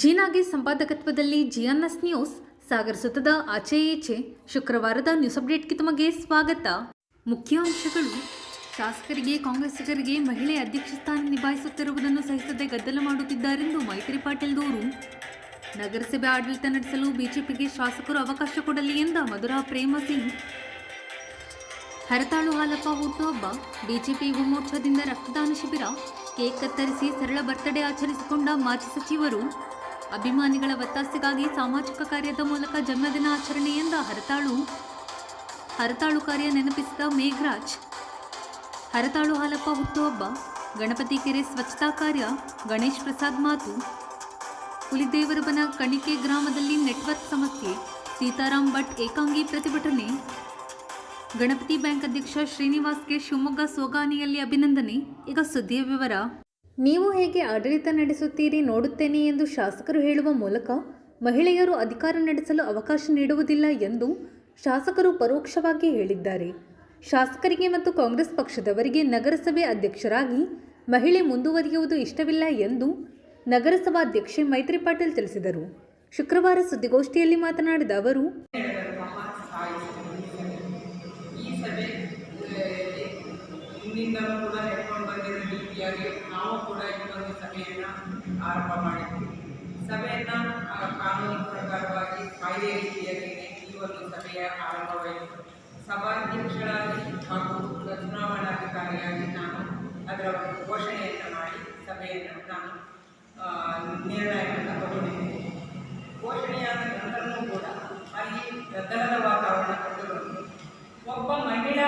ಜೀನಾಗೆ ಸಂಪಾದಕತ್ವದಲ್ಲಿ ಜಿಎನ್ಎಸ್ news ಸಾಗರ ಸುತ್ತದ ಆಚೆ ಈಚೆ ಶುಕ್ರವಾರದ ನ್ಯೂಸ್ ಅಪ್ಡೇಟ್ಗೆ ತಮಗೆ ಸ್ವಾಗತ. ಮುಖ್ಯಾಂಶಗಳು: ಶಾಸಕರಿಗೆ ಕಾಂಗ್ರೆಸ್ಸಿಗರಿಗೆ ಮಹಿಳೆ ಅಧ್ಯಕ್ಷ ಸ್ಥಾನ ನಿಭಾಯಿಸುತ್ತಿರುವುದನ್ನು ಸಹಿಸದೆ ಗದ್ದಲ ಮಾಡುತ್ತಿದ್ದಾರೆಂದು ಮೈತ್ರಿ ಪಾಟೀಲ್ ದೂರು. ನಗರಸಭೆ ಆಡಳಿತ ನಡೆಸಲು ಬಿಜೆಪಿಗೆ ಶಾಸಕರು ಅವಕಾಶ ಕೊಡಲಿ ಎಂದ ಮಧುರಾ ಪ್ರೇಮ ಸಿಂಗ್. ಹರತಾಳು ಹಾಲಪ್ಪ ಹುಟ್ಟುಹಬ್ಬ, ಬಿಜೆಪಿ ಯುವ ಮೋರ್ಚಾದಿಂದ ರಕ್ತದಾನ ಶಿಬಿರ, ಕೇಕ್ ಕತ್ತರಿಸಿ ಸರಳ ಬರ್ತ್ಡೇ ಆಚರಿಸಿಕೊಂಡ ಮಾಜಿ ಸಚಿವರು. ಅಭಿಮಾನಿಗಳ ಒತ್ತಾಸೆಗಾಗಿ ಸಾಮಾಜಿಕ ಕಾರ್ಯದ ಮೂಲಕ ಜನ್ಮದಿನ ಆಚರಣೆ ಎಂದ ಹರತಾಳು ಕಾರ್ಯ ನೆನಪಿಸಿದ ಮೇಘರಾಜ್. ಹರತಾಳು ಹಾಲಪ್ಪ ಹುಟ್ಟುಹಬ್ಬ, ಗಣಪತಿ ಕೆರೆ ಸ್ವಚ್ಛತಾ ಕಾರ್ಯ, ಗಣೇಶ್ ಪ್ರಸಾದ್ ಮಾತು. ಹುಲಿದೇವರಬನ ಕಣಿಕೆ ಗ್ರಾಮದಲ್ಲಿ ನೆಟ್ವರ್ಕ್ ಸಮಸ್ಯೆ, ಸೀತಾರಾಮ್ ಭಟ್ ಏಕಾಂಗಿ ಪ್ರತಿಭಟನೆ. ಗಣಪತಿ ಬ್ಯಾಂಕ್ ಅಧ್ಯಕ್ಷ ಶ್ರೀನಿವಾಸ್ಗೆ ಶಿವಮೊಗ್ಗ ಸೋಗಾನಿಯಲ್ಲಿ ಅಭಿನಂದನೆ. ಈಗ ಸುದ್ದಿಯ ವಿವರ. ನೀವು ಹೇಗೆ ಆಡಳಿತ ನಡೆಸುತ್ತೀರಿ ನೋಡುತ್ತೇನೆ ಎಂದು ಶಾಸಕರು ಹೇಳುವ ಮೂಲಕ ಮಹಿಳೆಯರು ಅಧಿಕಾರ ನಡೆಸಲು ಅವಕಾಶ ನೀಡುವುದಿಲ್ಲ ಎಂದು ಶಾಸಕರು ಪರೋಕ್ಷವಾಗಿ ಹೇಳಿದ್ದಾರೆ. ಶಾಸಕರಿಗೆ ಮತ್ತು ಕಾಂಗ್ರೆಸ್ ಪಕ್ಷದವರಿಗೆ ನಗರಸಭೆ ಅಧ್ಯಕ್ಷರಾಗಿ ಮಹಿಳೆ ಮುಂದುವರಿಯುವುದು ಇಷ್ಟವಿಲ್ಲ ಎಂದು ನಗರಸಭಾಧ್ಯಕ್ಷೆ ಮೈತ್ರಿ ಪಾಟೀಲ್ ತಿಳಿಸಿದರು. ಶುಕ್ರವಾರ ಸುದ್ದಿಗೋಷ್ಠಿಯಲ್ಲಿ ಮಾತನಾಡಿದ ಅವರು, ಹಿಂದಿಂದಲೂ ಕೂಡ ನಡ್ಕೊಂಡು ಬಂದಿರೋ ರೀತಿಯಾಗಿ ನಾವು ಕೂಡ ಇನ್ನೊಂದು ಸಭೆಯನ್ನು ಆರಂಭ ಮಾಡಿದ್ವಿ. ಸಭೆಯನ್ನು ಕಾನೂನು ಪ್ರಕಾರವಾಗಿ ಕಾಯ್ದೆ ರೀತಿಯಾಗಿ ಈ ಒಂದು ಸಭೆಯ ಆರಂಭವಾಯಿತು. ಸಭಾಧ್ಯಕ್ಷರಾಗಿ ಹಾಗೂ ಚುನಾವಣಾಧಿಕಾರಿಯಾಗಿ ನಾನು ಅದರ ಒಂದು ಘೋಷಣೆಯನ್ನು ಮಾಡಿ ಸಭೆಯನ್ನು ನಾನು ನಿರ್ಣಯವನ್ನು ತಗೊಂಡಿದ್ದೇನೆ. ಘೋಷಣೆಯಾದ ನಂತರವೂ ಕೂಡ ಅಲ್ಲಿ ಗದ್ದಲದ ವಾತಾವರಣ ಕಂಡುಬಂತು. ಒಬ್ಬ ಮಹಿಳಾ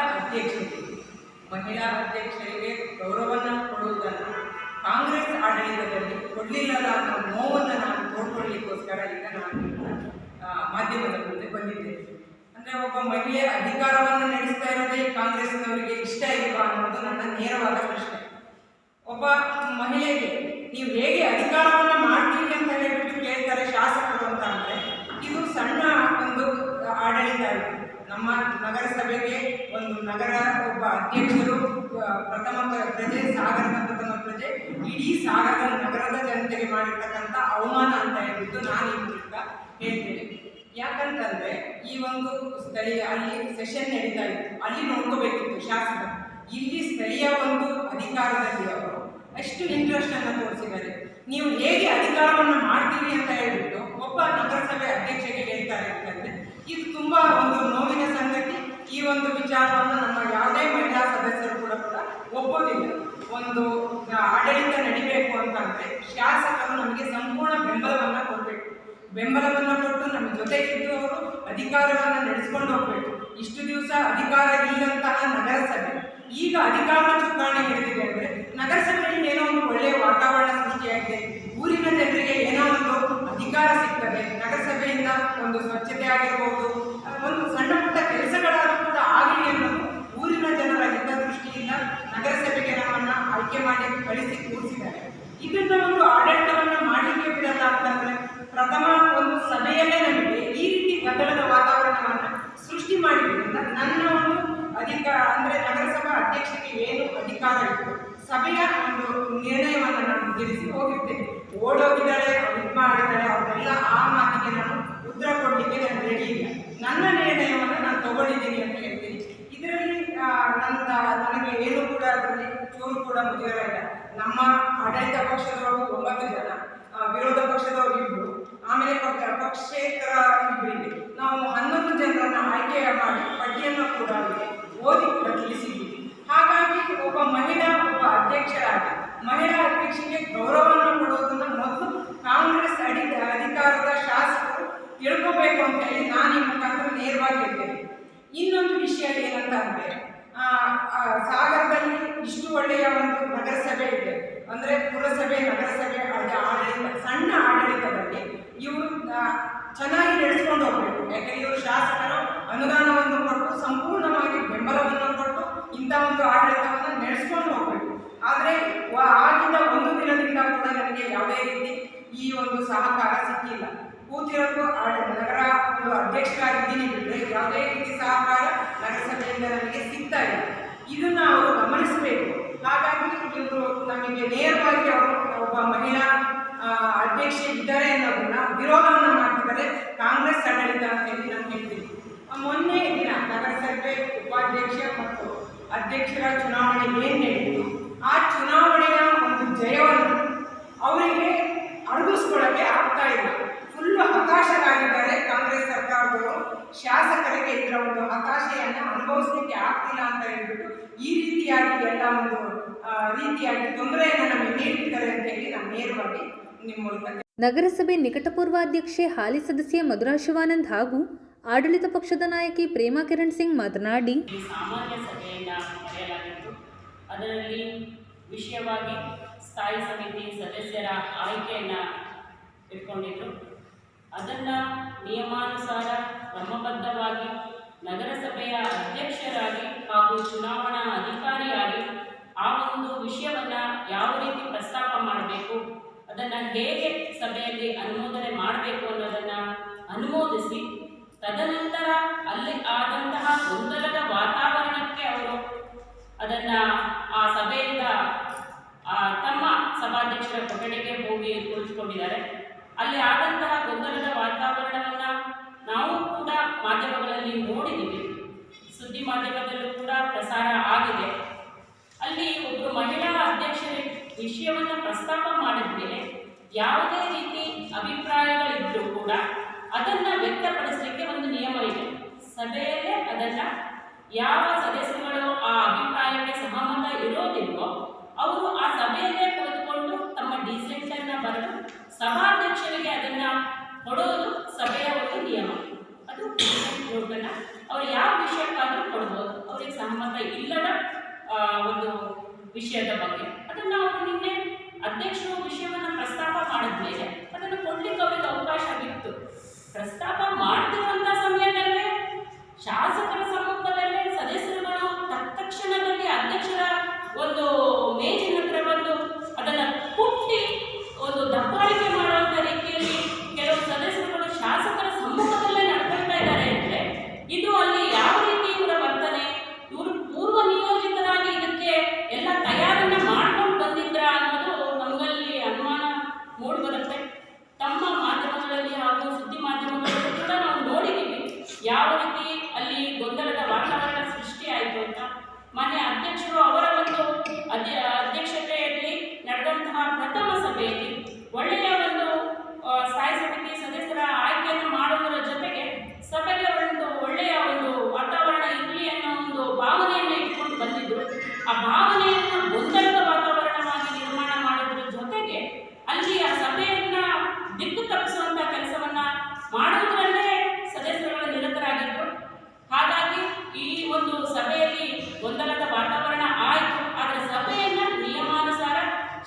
ಅಧ್ಯಕ್ಷರಿಗೆ ಗೌರವವನ್ನು ಕೊಡುವುದನ್ನು ಕಾಂಗ್ರೆಸ್ ಆಡಳಿತದಲ್ಲಿ ಕೊಡಲಿಲ್ಲದ ಅನ್ನೋ ನೋವನ್ನು ನಾನು ತೋಡ್ಕೊಳ್ಳಿಕ್ಕೋಸ್ಕರ ಈಗ ನಾನು ಮಾಧ್ಯಮದ ಮುಂದೆ ಬಂದಿದ್ದೇನೆ. ಅಂದರೆ ಒಬ್ಬ ಮಹಿಳೆ ಅಧಿಕಾರವನ್ನು ನಡೆಸ್ತಾ ಇರೋದೇ ಕಾಂಗ್ರೆಸ್ನವರಿಗೆ ಇಷ್ಟ ಇಲ್ವಾ ಅನ್ನೋದು ನನ್ನ ನೇರವಾದ ಪ್ರಶ್ನೆ. ಒಬ್ಬ ಮಹಿಳೆಗೆ ನೀವು ಹೇಗೆ ಅಧಿಕಾರವನ್ನು ಮಾಡ್ತೀವಿ ಅಂತ ಹೇಳ್ಬಿಟ್ಟು ಕೇಳ್ತಾರೆ ಶಾಸಕರು ಅಂತ ಅಂದರೆ, ಇದು ಸಣ್ಣ ಒಂದು ಆಡಳಿತ ಆಯಿತು. ನಮ್ಮ ನಗರಸಭೆಗೆ ಒಂದು ನಗರ ಒಬ್ಬ ಅಧ್ಯಕ್ಷರು ಪ್ರಥಮ ಪ್ರಜೆ, ಸಾಗರದ ಪ್ರಥಮ ಪ್ರಜೆ, ಇಡೀ ಸಾಗರದ ನಗರದ ಜನತೆಗೆ ಮಾಡಿರ್ತಕ್ಕಂಥ ಅವಮಾನ ಅಂತ ಹೇಳ್ಬಿಟ್ಟು ನಾನು ಈ ಮೂಲಕ ಹೇಳ್ತೇನೆ. ಯಾಕಂತಂದರೆ ಈ ಒಂದು ಸ್ಥಳೀಯ ಅಲ್ಲಿ ಸೆಷನ್ ನಡೀತಾ ಇತ್ತು, ಅಲ್ಲಿ ನೋಡ್ಕೋಬೇಕಿತ್ತು ಶಾಸಕರು. ಇಲ್ಲಿ ಸ್ಥಳೀಯ ಒಂದು ಅಧಿಕಾರದಲ್ಲಿ ಅವರು ಎಷ್ಟು ಇಂಟ್ರೆಸ್ಟನ್ನು ತೋರಿಸಿದ್ದಾರೆ. ನೀವು ಹೇಗೆ ಅಧಿಕಾರವನ್ನು ಮಾಡ್ತೀವಿ ಅಂತ ಹೇಳ್ಬಿಟ್ಟು ಒಬ್ಬ ನಗರಸಭೆ ಅಧ್ಯಕ್ಷರಿಗೆ ಹೇಳ್ತಾರೆ ಅಂತಂದರೆ ಇದು ತುಂಬ ಒಂದು ನೋವಿನ ಸಂಗತಿ. ಈ ಒಂದು ವಿಚಾರವನ್ನು ನಮ್ಮ ಯಾವುದೇ ಮಹಿಳಾ ಸದಸ್ಯರು ಕೂಡ ಒಪ್ಪೋದಿಲ್ಲ. ಒಂದು ಆಡಳಿತ ನಡಿಬೇಕು ಅಂತಂದರೆ ಶಾಸಕರು ನಮಗೆ ಸಂಪೂರ್ಣ ಬೆಂಬಲವನ್ನು ಕೊಡಬೇಕು. ಬೆಂಬಲವನ್ನು ಕೊಟ್ಟು ನಮ್ಮ ಜೊತೆ ಇದ್ದು ಅವರು ಅಧಿಕಾರವನ್ನು ನಡೆಸ್ಕೊಂಡು ಹೋಗಬೇಕು. ಇಷ್ಟು ದಿವಸ ಅಧಿಕಾರ ಇಲ್ಲದಂತಹ ನಗರಸಭೆ ಈಗ ಅಧಿಕಾರ ಚುಕ್ಕಾಣಿ ಹಿಡಿದಿದೆ ಅಂದರೆ ನಗರಸಭೆಯಲ್ಲಿ ಏನೋ ಒಂದು ಒಳ್ಳೆಯ ವಾತಾವರಣ ಸೃಷ್ಟಿಯಾಗಿದೆ. ಊರಿನ ಜನರಿಗೆ ಏನೋ ಒಂದು ಅಧಿಕಾರ ಸಿಗ್ತದೆ. ನಗರಸಭೆಯಿಂದ ಒಂದು ಸ್ವಚ್ಛತೆ ಆಗಿರ್ಬೋದು, ಒಂದು ಸಣ್ಣ ಪುಟ್ಟ ಕೆಲಸಗಳಾದರೂ ಕೂಡ ಆಗಲಿ ಅನ್ನೋದು ಊರಿನ ಜನರ ಹಿತದೃಷ್ಟಿಯಿಂದ ನಗರಸಭೆಗೆ ನಮ್ಮನ್ನು ಆಯ್ಕೆ ಮಾಡಿ ಕಳಿಸಿ ಕೂರಿಸಿದ್ದಾರೆ. ಇದನ್ನ ಒಂದು ಆಡಳಿತವನ್ನು ಮಾಡಲಿಕ್ಕೆ ಬಿಡಲ್ಲ ಅಂತಂದರೆ ಪ್ರಥಮ ಒಂದು ಸಭೆಯಲ್ಲೇ ನಮಗೆ ಈ ರೀತಿ ಗದ್ದಲದ ವಾತಾವರಣವನ್ನು ಸೃಷ್ಟಿ ಮಾಡಿದ್ರಿಂದ ನನ್ನ ಒಂದು ಅಂದರೆ ನಗರಸಭಾ ಅಧ್ಯಕ್ಷರಿಗೆ ಏನು ಅಧಿಕಾರ ಇತ್ತು, ಸಭೆಯ ಒಂದು ನಿರ್ಣಯವನ್ನು ನಾನು ತಿಳಿಸಿ ಹೋಗಿದ್ದೇನೆ. ಓಡೋಗಿದ್ದಾಳೆ, ಇದು ಮಾಡಿದ್ದಾಳೆ, ಅವರೆಲ್ಲ ಆ ಮಾತಿಗೆ ನಾನು ಉತ್ತರ ಕೊಡಲಿಕ್ಕೆ ನಾನು ರೆಡಿ ಇಲ್ಲ. ನನ್ನ ನಿರ್ಣಯವನ್ನು ನಾನು ತಗೊಂಡಿದ್ದೀನಿ ಅಂತ ಹೇಳ್ತೀನಿ. ಇದರಲ್ಲಿ ನನಗೆ ಏನು ಕೂಡ ಅದರಲ್ಲಿ ಚೂರು ಕೂಡ ಮುಜುಗರ ಇಲ್ಲ. ನಮ್ಮ ಆಡಳಿತ ಪಕ್ಷದವರು 9 ಜನ, ವಿರೋಧ ಪಕ್ಷದವರು 2, ಆಮೇಲೆ ಪಕ್ಷೇತರ 2, ನಾವು 11 ಜನರನ್ನು ಆಯ್ಕೆ ಮಾಡಿ ಪಟ್ಟಿಯನ್ನು ಕೂಡ ಓದಿ ಕೂಡ ತಿಳಿಸಿದ್ದೀವಿ. ಹಾಗಾಗಿ ಒಬ್ಬ ಒಬ್ಬ ಅಧ್ಯಕ್ಷರಾಗಿ ಮಹಿಳಾ ಅಧ್ಯಕ್ಷರಿಗೆ ಗೌರವವನ್ನು ಕೊಡುವುದನ್ನು ಮೊದಲು ಕಾಂಗ್ರೆಸ್ ಅಧಿಕಾರದ ಶಾಸಕರು ತಿಳ್ಕೋಬೇಕು ಅಂತ ಹೇಳಿ ನಾನು ಈ ಮುಖಾಂತರ ನೇರವಾಗಿ ಹೇಳ್ತೇನೆ. ಇನ್ನೊಂದು ವಿಷಯ ಏನಂತ ಅಂದರೆ, ಸಾಗರದಲ್ಲಿ ಇಷ್ಟು ಒಳ್ಳೆಯ ಒಂದು ನಗರಸಭೆ ಇದೆ. ಅಂದರೆ ಪುರಸಭೆ, ನಗರಸಭೆ ಆಡಳಿತ, ಸಣ್ಣ ಆಡಳಿತದಲ್ಲಿ ಇವರು ಚೆನ್ನಾಗಿ ನಡೆಸ್ಕೊಂಡು ಹೋಗಬೇಕು. ಯಾಕೆಂದರೆ ಇವರು ಶಾಸಕರು ಅನುದಾನವನ್ನು ಕೊಟ್ಟು ಸಂಪೂರ್ಣವಾಗಿ ಬೆಂಬಲವನ್ನು ಕೊಟ್ಟು ಇಂಥ ಒಂದು ಆಡಳಿತವನ್ನು ನಡೆಸ್ಕೊಂಡು ಹೋಗಬೇಕು. ಆದರೆ ಆಗಿದ್ದ ಒಂದು ದಿನದಿಂದ ಕೂಡ ನನಗೆ ಯಾವುದೇ ರೀತಿ ಈ ಒಂದು ಸಹಕಾರ ಸಿಕ್ಕಿಲ್ಲ. ಕೂತಿರೋದು ನಗರ ಒಂದು ಅಧ್ಯಕ್ಷರಾಗಿದ್ದೀನಿ ಬಿಟ್ಟರೆ ಯಾವುದೇ ರೀತಿ ಸಹಕಾರ ನಗರಸಭೆಯಿಂದ ನನಗೆ ಸಿಗ್ತಾ ಇಲ್ಲ. ನಮಗೆ ನೇರವಾಗಿ ಅವರು ಒಬ್ಬ ಮಹಿಳಾ ಅಧ್ಯಕ್ಷೆ ಇದ್ದಾರೆ ಅನ್ನೋದನ್ನ ವಿರೋಧವನ್ನು ಮಾಡ್ತಿದ್ದಾರೆ ಕಾಂಗ್ರೆಸ್ ಆಡಳಿತ ಅಂತ ಹೇಳಿ ನಾನು ಹೇಳ್ತೀನಿ. ಮೊನ್ನೆ ದಿನ ನಗರಸಭೆ ಉಪಾಧ್ಯಕ್ಷ ಮತ್ತು ಅಧ್ಯಕ್ಷರ ಚುನಾವಣೆ ಏನು ನಡೆಯಿತು, ಆ ಚುನಾವಣೆಯ ಒಂದು ಜಯವನ್ನು ಅವರಿಗೆ ಅಡಗಿಸ್ಕೊಳ್ಳೋಕ್ಕೆ ಆಗ್ತಾ ಇಲ್ಲ. ಫುಲ್ಲು ಹತಾಶರಾಗಿದ್ದಾರೆ ಕಾಂಗ್ರೆಸ್ ಸರ್ಕಾರದವರು. ಶಾಸಕರಿಗೆ ಇದರ ಒಂದು ಹತಾಶೆಯನ್ನು ಅನುಭವಿಸಲಿಕ್ಕೆ ಆಗ್ತಿಲ್ಲ ಅಂತ ಹೇಳ್ಬಿಟ್ಟು ಈ ರೀತಿಯಾಗಿ ಎಲ್ಲ ಒಂದು ರೀತಿಯಾಗಿ ತೊಂದರೆಯನ್ನು ನಮಗೆ ನೀಡ್ತಿದ್ದಾರೆ ಅಂತ ಹೇಳಿ ನಾನು ನೇರವಾಗಿ ನಿಮ್ಮ ಮೂಲಕ. ನಗರಸಭೆ ನಿಕಟಪೂರ್ವಾಧ್ಯಕ್ಷೆ ಹಾಲಿ ಸದಸ್ಯ ಮಧುರಾ ಶಿವಾನಂದ್ ಹಾಗೂ ಆಡಳಿತ ಪಕ್ಷದ ನಾಯಕಿ ಪ್ರೇಮಾ ಕಿರಣ್ ಸಿಂಗ್ ಮಾತನಾಡಿ, ಸಾಮಾನ್ಯ ಸಭೆಯನ್ನು ಕರೆಯಲಾಗಿತ್ತು. ಅದರಲ್ಲಿ ವಿಷಯವಾಗಿ ಸ್ಥಾಯಿ ಸಮಿತಿ ಸದಸ್ಯರ ಆಯ್ಕೆಯನ್ನು ಇಟ್ಕೊಂಡಿದ್ರು. ಅದನ್ನು ನಿಯಮಾನುಸಾರ ಕ್ರಮಬದ್ಧವಾಗಿ ನಗರಸಭೆಯ ಅಧ್ಯಕ್ಷರಾಗಿ ಹಾಗೂ ಚುನಾವಣಾ ಅಧಿಕಾರಿಯಾಗಿ ಆ ಒಂದು ವಿಷಯವನ್ನು ಯಾವ ರೀತಿ ಪ್ರಸ್ತಾಪ ಮಾಡಬೇಕು, ಅದನ್ನು ಹೇಗೆ ಸಭೆಯಲ್ಲಿ ಅನುಮೋದನೆ ಮಾಡಬೇಕು ಅನ್ನೋದನ್ನು ಅನುಮೋದಿಸಿ, ತದನಂತರ ಅಲ್ಲಿ ಆದಂತಹ ಗೊಂದಲದ ವಾತಾವರಣಕ್ಕೆ ಅವರು ಅದನ್ನು ಆ ಸಭೆಯಿಂದ ತಮ್ಮ ಸಭಾಧ್ಯಕ್ಷರ ಕೊಠಡಿಗೆ ಹೋಗಿ ಕುಳಿತುಕೊಂಡಿದ್ದಾರೆ. ಅಲ್ಲಿ ಆದಂತಹ ಗೊಂದಲದ ವಾತಾವರಣವನ್ನು ನಾವು ಕೂಡ ಮಾಧ್ಯಮಗಳಲ್ಲಿ ನೋಡಿದ್ದೀವಿ, ಸುದ್ದಿ ಮಾಧ್ಯಮದಲ್ಲೂ ಕೂಡ ಪ್ರಸಾರ ಆಗಿದೆ. ಅಲ್ಲಿ ಒಬ್ಬರು ಮಹಿಳಾ ಅಧ್ಯಕ್ಷರ ವಿಷಯವನ್ನು ಪ್ರಸ್ತಾಪ ಮಾಡಿದ ಮೇಲೆ ಯಾವುದೇ ರೀತಿ ಅಭಿಪ್ರಾಯಗಳಿದ್ದರೂ ಕೂಡ ಅದನ್ನು ವ್ಯಕ್ತಪಡಿಸಲಿಕ್ಕೆ ಒಂದು ನಿಯಮ ಇದೆ. ಸಭೆಯಲ್ಲೇ ಅದನ್ನು ಯಾವ ಸದಸ್ಯರುಗಳು ಆ ಅಭಿಪ್ರಾಯಕ್ಕೆ ಸಹಮತ ಇರೋದಿಲ್ವೋ ಅವರು ಆ ಸಭೆಯಲ್ಲೇ ಕುಳಿತುಕೊಂಡು ತಮ್ಮ ಡಿಸೆಂಟನ್ನು ಬರೆದು ಸಭಾಧ್ಯಕ್ಷರಿಗೆ ಅದನ್ನು ಕೊಡೋದು ಸಭೆಯ ಒಂದು ನಿಯಮ. ಅದು ನೋಟನ್ನು ಅವರು ಯಾವ ವಿಷಯಕ್ಕಾದರೂ ಕೊಡ್ಬೋದು, ಅವರಿಗೆ ಸಹಮತ ಇಲ್ಲದ ಒಂದು ವಿಷಯದ ಬಗ್ಗೆ ಅದನ್ನು ಅವರು ನಿನ್ನೆ ಅಧ್ಯಕ್ಷರು ವಿಷಯವನ್ನು ಪ್ರಸ್ತಾಪ ಮಾಡಿದ್ಮೇಲೆ ಅದನ್ನು ಕೊಡ್ಲಿಕ್ಕೆ ಅವರಿಗೆ ಅವಕಾಶವಿತ್ತು. ಪ್ರಸ್ತಾಪ ಮಾಡ್ತಿರುವಂಥ ಸಮಯದಲ್ಲೇ ಶಾಸಕರ ಸಮ್ಮುಖದಲ್ಲೇ ಸದಸ್ಯರುಗಳು ತತ್ಕ್ಷಣದಲ್ಲಿ ಅಧ್ಯಕ್ಷರ ಒಂದು ಮೇಜಿನ ಹತ್ರ ಬಂದು ಅದನ್ನು ಕುಟ್ಟಿ ಒಂದು ದಬ್ಬಾಳಿಕೆ ಮಾಡುವಂಥ ರೀತಿಯಲ್ಲಿ ಕೆಲವು ಸದಸ್ಯರುಗಳು ಶಾಸಕರ ಸಮ್ಮುಖದಲ್ಲೇ ನಡ್ಕೊಳ್ತಾ ಇದ್ದಾರೆ ಅಂದರೆ ಇದು ಅಲ್ಲಿ ಯಾವ ರೀತಿ ಇವರ ವರ್ತನೆ, ಇವರು ಪೂರ್ವ ನಿಯೋಜಿತರಾಗಿ ಇದಕ್ಕೆ ಎಲ್ಲ ತಯಾರನ್ನ ಮಾಡ್ಕೊಂಡು ಬಂದಿದ್ರ ಅನ್ನೋದು ನಮಗಲ್ಲಿ ಅನುಮಾನ ಮೂಡಿಬರುತ್ತೆ. ತಮ್ಮ ಮಾಧ್ಯಮಗಳಲ್ಲಿ ಹಾಗೂ ಸುದ್ದಿ ಮಾಧ್ಯಮಗಳಲ್ಲೂ ಕೂಡ ನಾವು ನೋಡಿದ್ದೀವಿ ಯಾವ ರೀತಿ ಅಲ್ಲಿ ಗೊಂದಲದ ವಾತಾವರಣ ಸೃಷ್ಟಿಯಾಯಿತು ಅಂತ. ಮಾನ್ಯ ಅಧ್ಯಕ್ಷರು ಅವರ ಒಂದು ಅಧ್ಯಕ್ಷತೆಯಲ್ಲಿ ನಡೆದಂತಹ ಪ್ರಥಮ ಸಭೆಯಲ್ಲಿ ಒಳ್ಳೆಯ ಒಂದು ಸ್ಥಾಯಿ ಸಮಿತಿ ಸದಸ್ಯರ ಆಯ್ಕೆಯನ್ನು ಮಾಡುವುದರ ಜೊತೆಗೆ ಸಭೆಗೆ ಒಂದು ಒಳ್ಳೆಯ ಒಂದು ವಾತಾವರಣ ಇರಲಿ ಅನ್ನೋ ಒಂದು ಭಾವನೆಯನ್ನು ಇಟ್ಕೊಂಡು ಬಂದಿದ್ರು. ಆ ಭಾವನೆಯನ್ನು ಗೊಂದಲದ ವಾತಾವರಣವಾಗಿ ನಿರ್ಮಾಣ ಮಾಡೋದ್ರ ಜೊತೆಗೆ ಅಲ್ಲಿ ಆ ಸಭೆಯನ್ನ ದಿಕ್ಕು ತಪ್ಪಿಸುವಂಥ ಕೆಲಸವನ್ನ ಮಾಡುವುದರಲ್ಲೇ ಸದಸ್ಯರುಗಳು ನಿರತರಾಗಿದ್ದರು. ಹಾಗಾಗಿ ಈ ಒಂದು ಸಭೆಯಲ್ಲಿ ಗೊಂದಲದ ವಾತಾವರಣ ಆಯಿತು. ಆದರೆ ಸಭೆಯನ್ನು ನಿಯಮಾನುಸಾರ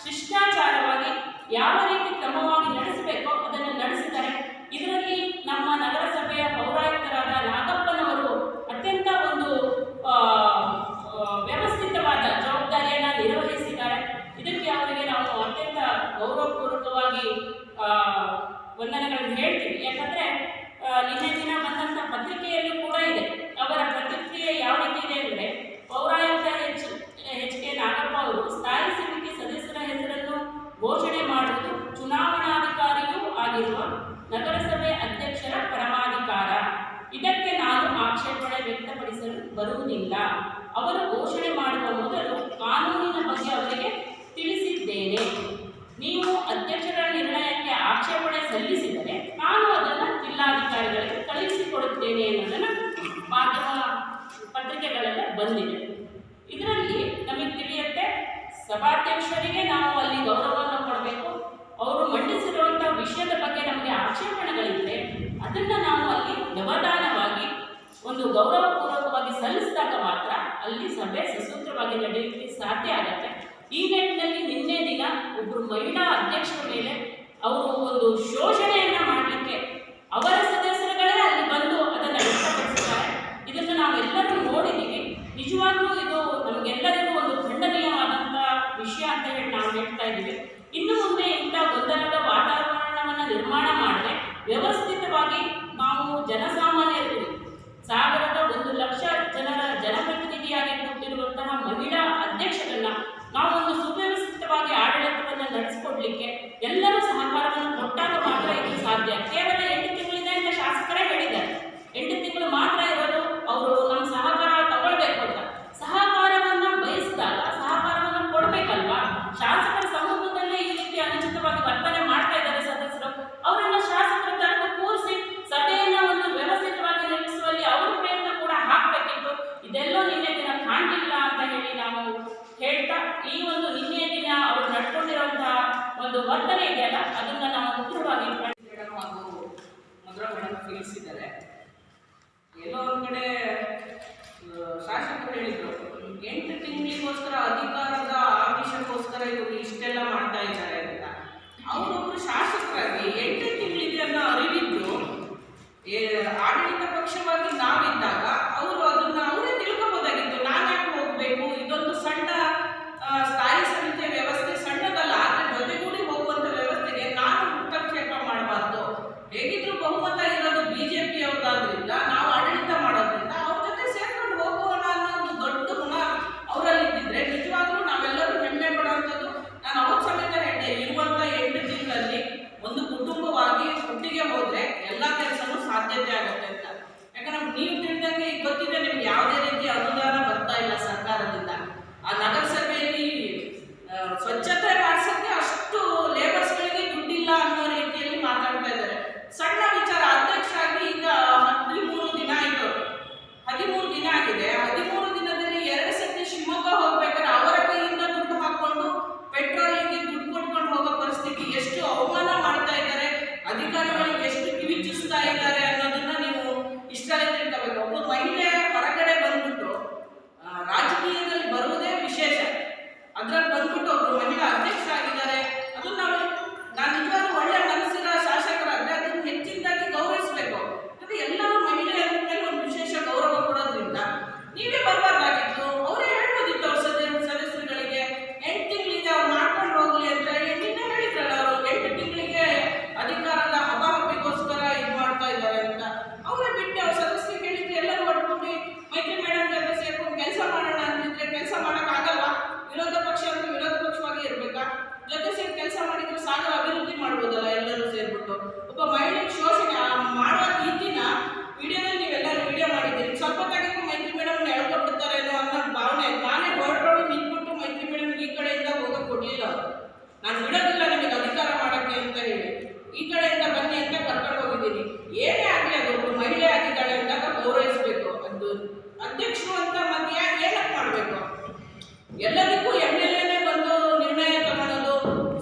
ಶಿಷ್ಟಾಚಾರವಾಗಿ ಯಾವ ರೀತಿ ಕ್ರಮವಾಗಿ ನಡೆಸಬೇಕೋ ಅದನ್ನು ನಡೆಸಿದ್ದಾರೆ. ಇದರಲ್ಲಿ ನಮ್ಮ ನಗರಸಭೆಯ ಪೌರಾಯುಕ್ತರಾದ ನಾಗಪ್ಪನವರು ಅತ್ಯಂತ ಒಂದು ವ್ಯವಸ್ಥಿತವಾದ ಜವಾಬ್ದಾರಿಯನ್ನು ನಿರ್ವಹಿಸಿದ್ದಾರೆ. ಇದಕ್ಕೆ ಅವರಿಗೆ ನಾವು ಅತ್ಯಂತ ಗೌರವಪೂರ್ವಕವಾಗಿ ವಂದನೆಗಳನ್ನು ಹೇಳ್ತೀವಿ. ಯಾಕಂದರೆ ನಿನ್ನೆ ದಿನ ಬಂದಂಥ ಪತ್ರಿಕೆಯಲ್ಲೂ ಕೂಡ ಇದೆ. ಅವರ ಪ್ರತಿಕ್ರಿಯೆ ಯಾವ ರೀತಿ ಇದೆ ಅಂದರೆ, ಪೌರಾಯುಕ್ತ ಎಚ್ ಕೆ ನಾಗಪ್ಪ ಅವರು ಸ್ಥಾಯಿ ಸಮಿತಿ ಸದಸ್ಯರ ಹೆಸರನ್ನು ಘೋಷಣೆ ಮಾಡುವುದು ಚುನಾವಣಾಧಿಕಾರಿಯೂ ಆಗಿರುವ ನಗರಸಭೆ ಅಧ್ಯಕ್ಷರ ಪರಮಾಧಿಕಾರ. ಇದಕ್ಕೆ ನಾನು ಆಕ್ಷೇಪಣೆ ವ್ಯಕ್ತಪಡಿಸಲು ಬರುವುದಿಲ್ಲ. ಅವರು ಘೋಷಣೆ ಮಾಡುವ ಮೊದಲು ಕಾನೂನಿನ ಬಗ್ಗೆ ಅವರಿಗೆ ತಿಳಿಸಿದ್ದೇನೆ. ನೀವು ಅಧ್ಯಕ್ಷರ ನಿರ್ಣಯಕ್ಕೆ ಆಕ್ಷೇಪಣೆ ಸಲ್ಲಿಸಿದರೆ ನಾನು ಅದನ್ನು ಜಿಲ್ಲಾಧಿಕಾರಿಗಳಿಗೆ ಕಳುಹಿಸಿಕೊಡುತ್ತೇನೆ ಅನ್ನೋದನ್ನು ಮಾಧ್ಯಮ ಪತ್ರಿಕೆಗಳೆಲ್ಲ ಬಂದಿದೆ. ಇದರಲ್ಲಿ ನಮಗೆ ತಿಳಿಯುತ್ತೆ, ಸಭಾಧ್ಯಕ್ಷರಿಗೆ ನಾವು ಅಲ್ಲಿ ಗೌರವವನ್ನು ಕೊಡಬೇಕು. ಅವರು ಮಂಡಿಸಿರುವಂಥ ವಿಷಯದ ಬಗ್ಗೆ ನಮಗೆ ಆಕ್ಷೇಪಣೆಗಳಿದ್ದರೆ ಅದನ್ನು ನಾವು ಅಲ್ಲಿ ವ್ಯವಧಾನವಾಗಿ ಒಂದು ಗೌರವಪೂರ್ವಕವಾಗಿ ಸಲ್ಲಿಸಿದಾಗ ಮಾತ್ರ ಅಲ್ಲಿ ಸಭೆ ಸುಸೂತ್ರವಾಗಿ ನಡೆಯಲಿಕ್ಕೆ ಸಾಧ್ಯ ಆಗುತ್ತೆ. ಈ ನಿಟ್ಟಿನಲ್ಲಿ ನಿನ್ನೆ ದಿನ ಒಬ್ಬರು ಮಹಿಳಾ ಅಧ್ಯಕ್ಷರ ಮೇಲೆ ಅವರು ಒಂದು ಶೋಷಣೆಯನ್ನು ಮಾಡಲಿಕ್ಕೆ ಅವರ ಸದಸ್ಯರುಗಳೇ ಅಲ್ಲಿ ಬಂದು ಅದನ್ನು ವ್ಯಕ್ತಪಡಿಸಿದ್ದಾರೆ. ಇದನ್ನು ನಾವೆಲ್ಲರೂ ನೋಡಿದ್ದೀವಿ. ನಿಜವಾಗ್ಲೂ ಇದು ನಮಗೆಲ್ಲರಿಗೂ ಒಂದು ಖಂಡನೀಯವಾದಂಥ ವಿಷಯ ಅಂತ ಹೇಳಿ ನಾವು ಹೇಳ್ತಾ ಇದ್ದೀವಿ. ಇನ್ನು ಮುಂದೆ ಇಂಥ ಗೊಂದಲದ ವಾತಾವರಣವನ್ನು ನಿರ್ಮಾಣ ಮಾಡದೆ ವ್ಯವಸ್ಥಿತವಾಗಿ ನಾವು ಜನಸಾಮಾನ್ಯರಿಗೆ 1,000 ಜನರ ಜನಪ್ರತಿನಿಧಿಯಾಗಿ ಕೂತಿರುವಂತಹ ಮಹಿಳಾ ಅಧ್ಯಕ್ಷರನ್ನ ನಾವು ಒಂದು ಸುವ್ಯವಸ್ಥಿತವಾಗಿ ಒಂದು ವರ್ತನೆ ಇದೆಯಲ್ಲ ಅದನ್ನ ನಾವು ಉಗ್ರವಾಗಿ ಮೇಡಮ್ ಹಾಗೂ ಮಧುರಾ ಮೇಡಮ್ ತಿಳಿಸಿದ್ದಾರೆ. ಎಲ್ಲೋ ಒಂದು ಕಡೆ ಶಾಸಕರು ಹೇಳಿದರು 8 ತಿಂಗಳಿಗೋಸ್ಕರ ಅಧಿಕಾರದ ಆಮಿಷಕ್ಕೋಸ್ಕರ ಇವರು ಇಷ್ಟೆಲ್ಲ ಮಾಡ್ತಾ ಇದ್ದಾರೆ ಅಂತ. ಅವರೊಬ್ಬರು ಶಾಸಕರಾಗಿ 8 ತಿಂಗಳಿಗೆ ಅನ್ನೋ ಅರಿವಿದ್ದು ಆಡಳಿತ ಪಕ್ಷವಾಗಿ ನಾವಿದ್ದಾಗ ಅವರು ಅದನ್ನ ಅವರೇ ತಿಳ್ಕೊಬೋದಾಗಿತ್ತು. ನಾನು ಯಾಕೆ ಹೋಗಬೇಕು, ಇದೊಂದು ಸಣ್ಣ ಸ್ಥಾಯಿ ಸಮಿತಿಯ ವ್ಯವಸ್ಥೆ ಸಣ್ಣದಲ್ಲ, ಆದರೆ ಜೊತೆಗೂಡಿ ಹೋಗುವಂಥ ವ್ಯವಸ್ಥೆಗೆ ನಾನು ಹಸ್ತಕ್ಷೇಪ ಮಾಡಬಾರ್ದು. ಹೇಗಿದ್ರು ಬಹುಮತ ಇರೋದು ಬಿಜೆಪಿ ಅವ್ರದಾದ್ರಿಂದ, ನಾವು ಆಡಳಿತ ಮಾಡೋದ್ರಿಂದ ಅವ್ರ ಜೊತೆ ಸೇರ್ಕೊಂಡು ಹೋಗೋಣ ಅನ್ನೋ ಒಂದು ದೊಡ್ಡ ಗುಣ ಅವರಲ್ಲಿ ಇದ್ದಿದ್ರೆ ನಿಜವಾಗ್ಲೂ ನಾವೆಲ್ಲರೂ ಹೆಮ್ಮೆ ಪಡುವಂಥದ್ದು. ನಾನು ಅವತ್ತು ಸಮೇತ ಹೇಳಿದೆ, ಇರುವಂಥ 8 ತಿಂಗಳಲ್ಲಿ ಒಂದು ಕುಟುಂಬವಾಗಿ ಒಟ್ಟಿಗೆ ಹೋದ್ರೆ ಎಲ್ಲ ಕೆಲಸನೂ ಸಾಧ್ಯತೆ ಆಗುತ್ತೆ ಅಂತ. ಯಾಕಂದ್ರೆ ನೀವು ತಿಳಿದಂಗೆ ಈಗ ಗೊತ್ತಿದೆ, ನಿಮ್ಗೆ ಯಾವುದೇ ರೀತಿ ಅನುದಾನ ಬರ್ತಾ ಇಲ್ಲ ಸರ್ಕಾರದಿಂದ. ಆ ನಗರಸಭೆಯಲ್ಲಿ ಸ್ವಚ್ಛತೆ ಮಾಡಿಸೋಕ್ಕೆ ಅಷ್ಟು ಲೇಬರ್ಸ್ಗಳಿಗೆ ದುಡ್ಡಿಲ್ಲ ಅನ್ನೋ ರೀತಿಯಲ್ಲಿ ಮಾತಾಡ್ತಾ ಇದ್ದಾರೆ. ಸಣ್ಣ ವಿಚಾರ, ಅಧ್ಯಕ್ಷರಾಗಿ ಈಗ 13 ದಿನ ಆಯಿತು, 13 ದಿನ ಆಗಿದೆ. 13 ದಿನದಲ್ಲಿ 2 ಸತಿ ಶಿವಮೊಗ್ಗ ಹೋಗ್ಬೇಕಾದ್ರೆ ಅವರ ಕೈಯಿಂದ ದುಡ್ಡು ಹಾಕೊಂಡು ಪೆಟ್ರೋಲಿಗೆ ದುಡ್ಡು ಕೊಟ್ಕೊಂಡು ಹೋಗೋ ಪರಿಸ್ಥಿತಿ. ಎಷ್ಟು ಅವಮಾನ ಮಾಡ್ತಾ ಇದ್ದಾರೆ, ಅಧಿಕಾರಿಗಳಿಗೆ ಎಷ್ಟು ಕಿವಿ ಚುಸ್ತಾ ಇದ್ದಾರೆ ಅನ್ನೋದನ್ನ ನೀವು ಇಷ್ಟರಲ್ಲಿ ತಿಳ್ಕೋಬೇಕು. ಒಬ್ಬ ಮಹಿಳೆ ಹೊರಗಡೆ ಬಂದ್ಬಿಟ್ಟು ರಾಜಕೀಯದಲ್ಲಿ ಬರುವುದೇ ವಿಶೇಷ. ಅದ್ರಲ್ಲಿ ಬಂದ್ಬಿಟ್ಟು ಒಬ್ಬರು ಮಹಿಳಾ ಅಧ್ಯಕ್ಷ ಆಗಿದ್ದಾರೆ. ಅದು ನಾನು ನಿಜವಾಗ್ಲೂ ಒಳ್ಳೆ ಮನಸ್ಸಿನ ಶಾಸಕರಾದ್ರೆ ಅದನ್ನು ಹೆಚ್ಚಿನದಾಗಿ ಗೌರವಿಸಬೇಕು. ಅದು ಎಲ್ಲರೂ ಮಹಿಳೆಯರ ಮೇಲೆ ಒಂದು ವಿಶೇಷ ಗೌರವ ಕೊಡೋದ್ರಿಂದ ನೀವೇ ಬರಬಾರ್ದಾಗಿತ್ತು. ಅವರೇ ಹೇಳ್ಬೋದಿತ್ತು ಅವ್ರ ಸದಸ್ಯರುಗಳಿಗೆ 8 ತಿಂಗಳಿಗೆ ಅವ್ರು ಮಾಡ್ಕೊಂಡು ಹೋಗ್ಲಿ ಅಂತ. ನಿನ್ನೆ ಹೇಳಿದ್ರಲ್ಲ ಅವರು 8 ತಿಂಗಳಿಗೆ ಅಧಿಕಾರದ ಹಬಾಹಬಿಗೋಸ್ಕರ ಇದು ಮಾಡ್ತಾ ಇದ್ದಾರೆ ಅಂತ. ಅವರೇ ಬಿಟ್ಟು ಅವ್ರ ಸದಸ್ಯರಿಗೆ ಹೇಳಿದ್ರೆ ಎಲ್ಲರೂ ಒಟ್ಕೊಂಡು ಮೈತ್ರಿ ಮೇಡಮ್ ಜೊತೆ ಸೇರ್ಕೊಂಡು ಕೆಲಸ ಮಾಡೋಣ ಅಂತಿದ್ರೆ ಕೆಲಸ ಮಾಡೋಕ್ಕಾಗಲ್ಲ. ವಿರೋಧ ಪಕ್ಷ ಅಂದ್ರೆ ವಿರೋಧ ಪಕ್ಷವಾಗಿ ಇರ್ಬೇಕಾ? ಜೊತೆ ಸೇರಿ ಕೆಲಸ ಮಾಡಿದ್ರೆ ಸಾಗರ ಅಭಿವೃದ್ಧಿ ಮಾಡ್ಬೋದಲ್ಲ ಎಲ್ಲರೂ ಸೇರ್ಬಿಟ್ಟು. ಒಬ್ಬ ಮಹಿಳೆಗೆ ಶೋಷಣೆ ಮಾಡೋ ರೀತಿನ ವಿಡಿಯೋದಲ್ಲಿ ನೀವೆಲ್ಲರೂ ವಿಡಿಯೋ ಮಾಡಿದ್ದೀರಿ. ಸ್ವಲ್ಪ ತಗೊಂಡು ಮೈತ್ರಿ ಮೇಡಮ್ ಹೇಳ್ಕೊಟ್ಟಿರ್ತಾರೆ ಅನ್ನೋ ಭಾವನೆ. ನಾನೇ ಹೊರಟೋಳು ನಿಂತ್ಬಿಟ್ಟು ಮೈತ್ರಿ ಮೇಡಮ್ ಈ ಕಡೆಯಿಂದ ಹೋಗಕ್ಕೆ ಕೊಡ್ಲಿಲ್ಲ. ನಾನು ಬಿಡೋದಿಲ್ಲ ನಿಮಗೆ ಅಧಿಕಾರ ಮಾಡೋಕ್ಕೆ ಅಂತ ಹೇಳಿ ಈ ಕಡೆಯಿಂದ ಬನ್ನಿ ಅಂತ ಕರ್ಕೊಂಡು ಹೋಗಿದ್ದೀನಿ. ಏನೇ ಆಗಲಿ ಅದು ಒಬ್ಬ ಮಹಿಳೆ ಆಗಿದ್ದಾಳೆ ಅಂದಾಗ ಗೌರವಿಸಬೇಕು. ಅದು ಅಧ್ಯಕ್ಷರು ಅಂತ ಮತ್ತೆ ಏನಕ್ಕೆ ಮಾಡಬೇಕು? ಎಲ್ಲದಕ್ಕೂ MLA ಬಂದು ನಿರ್ಣಯ ತಗೊಳ್ಳೋದು,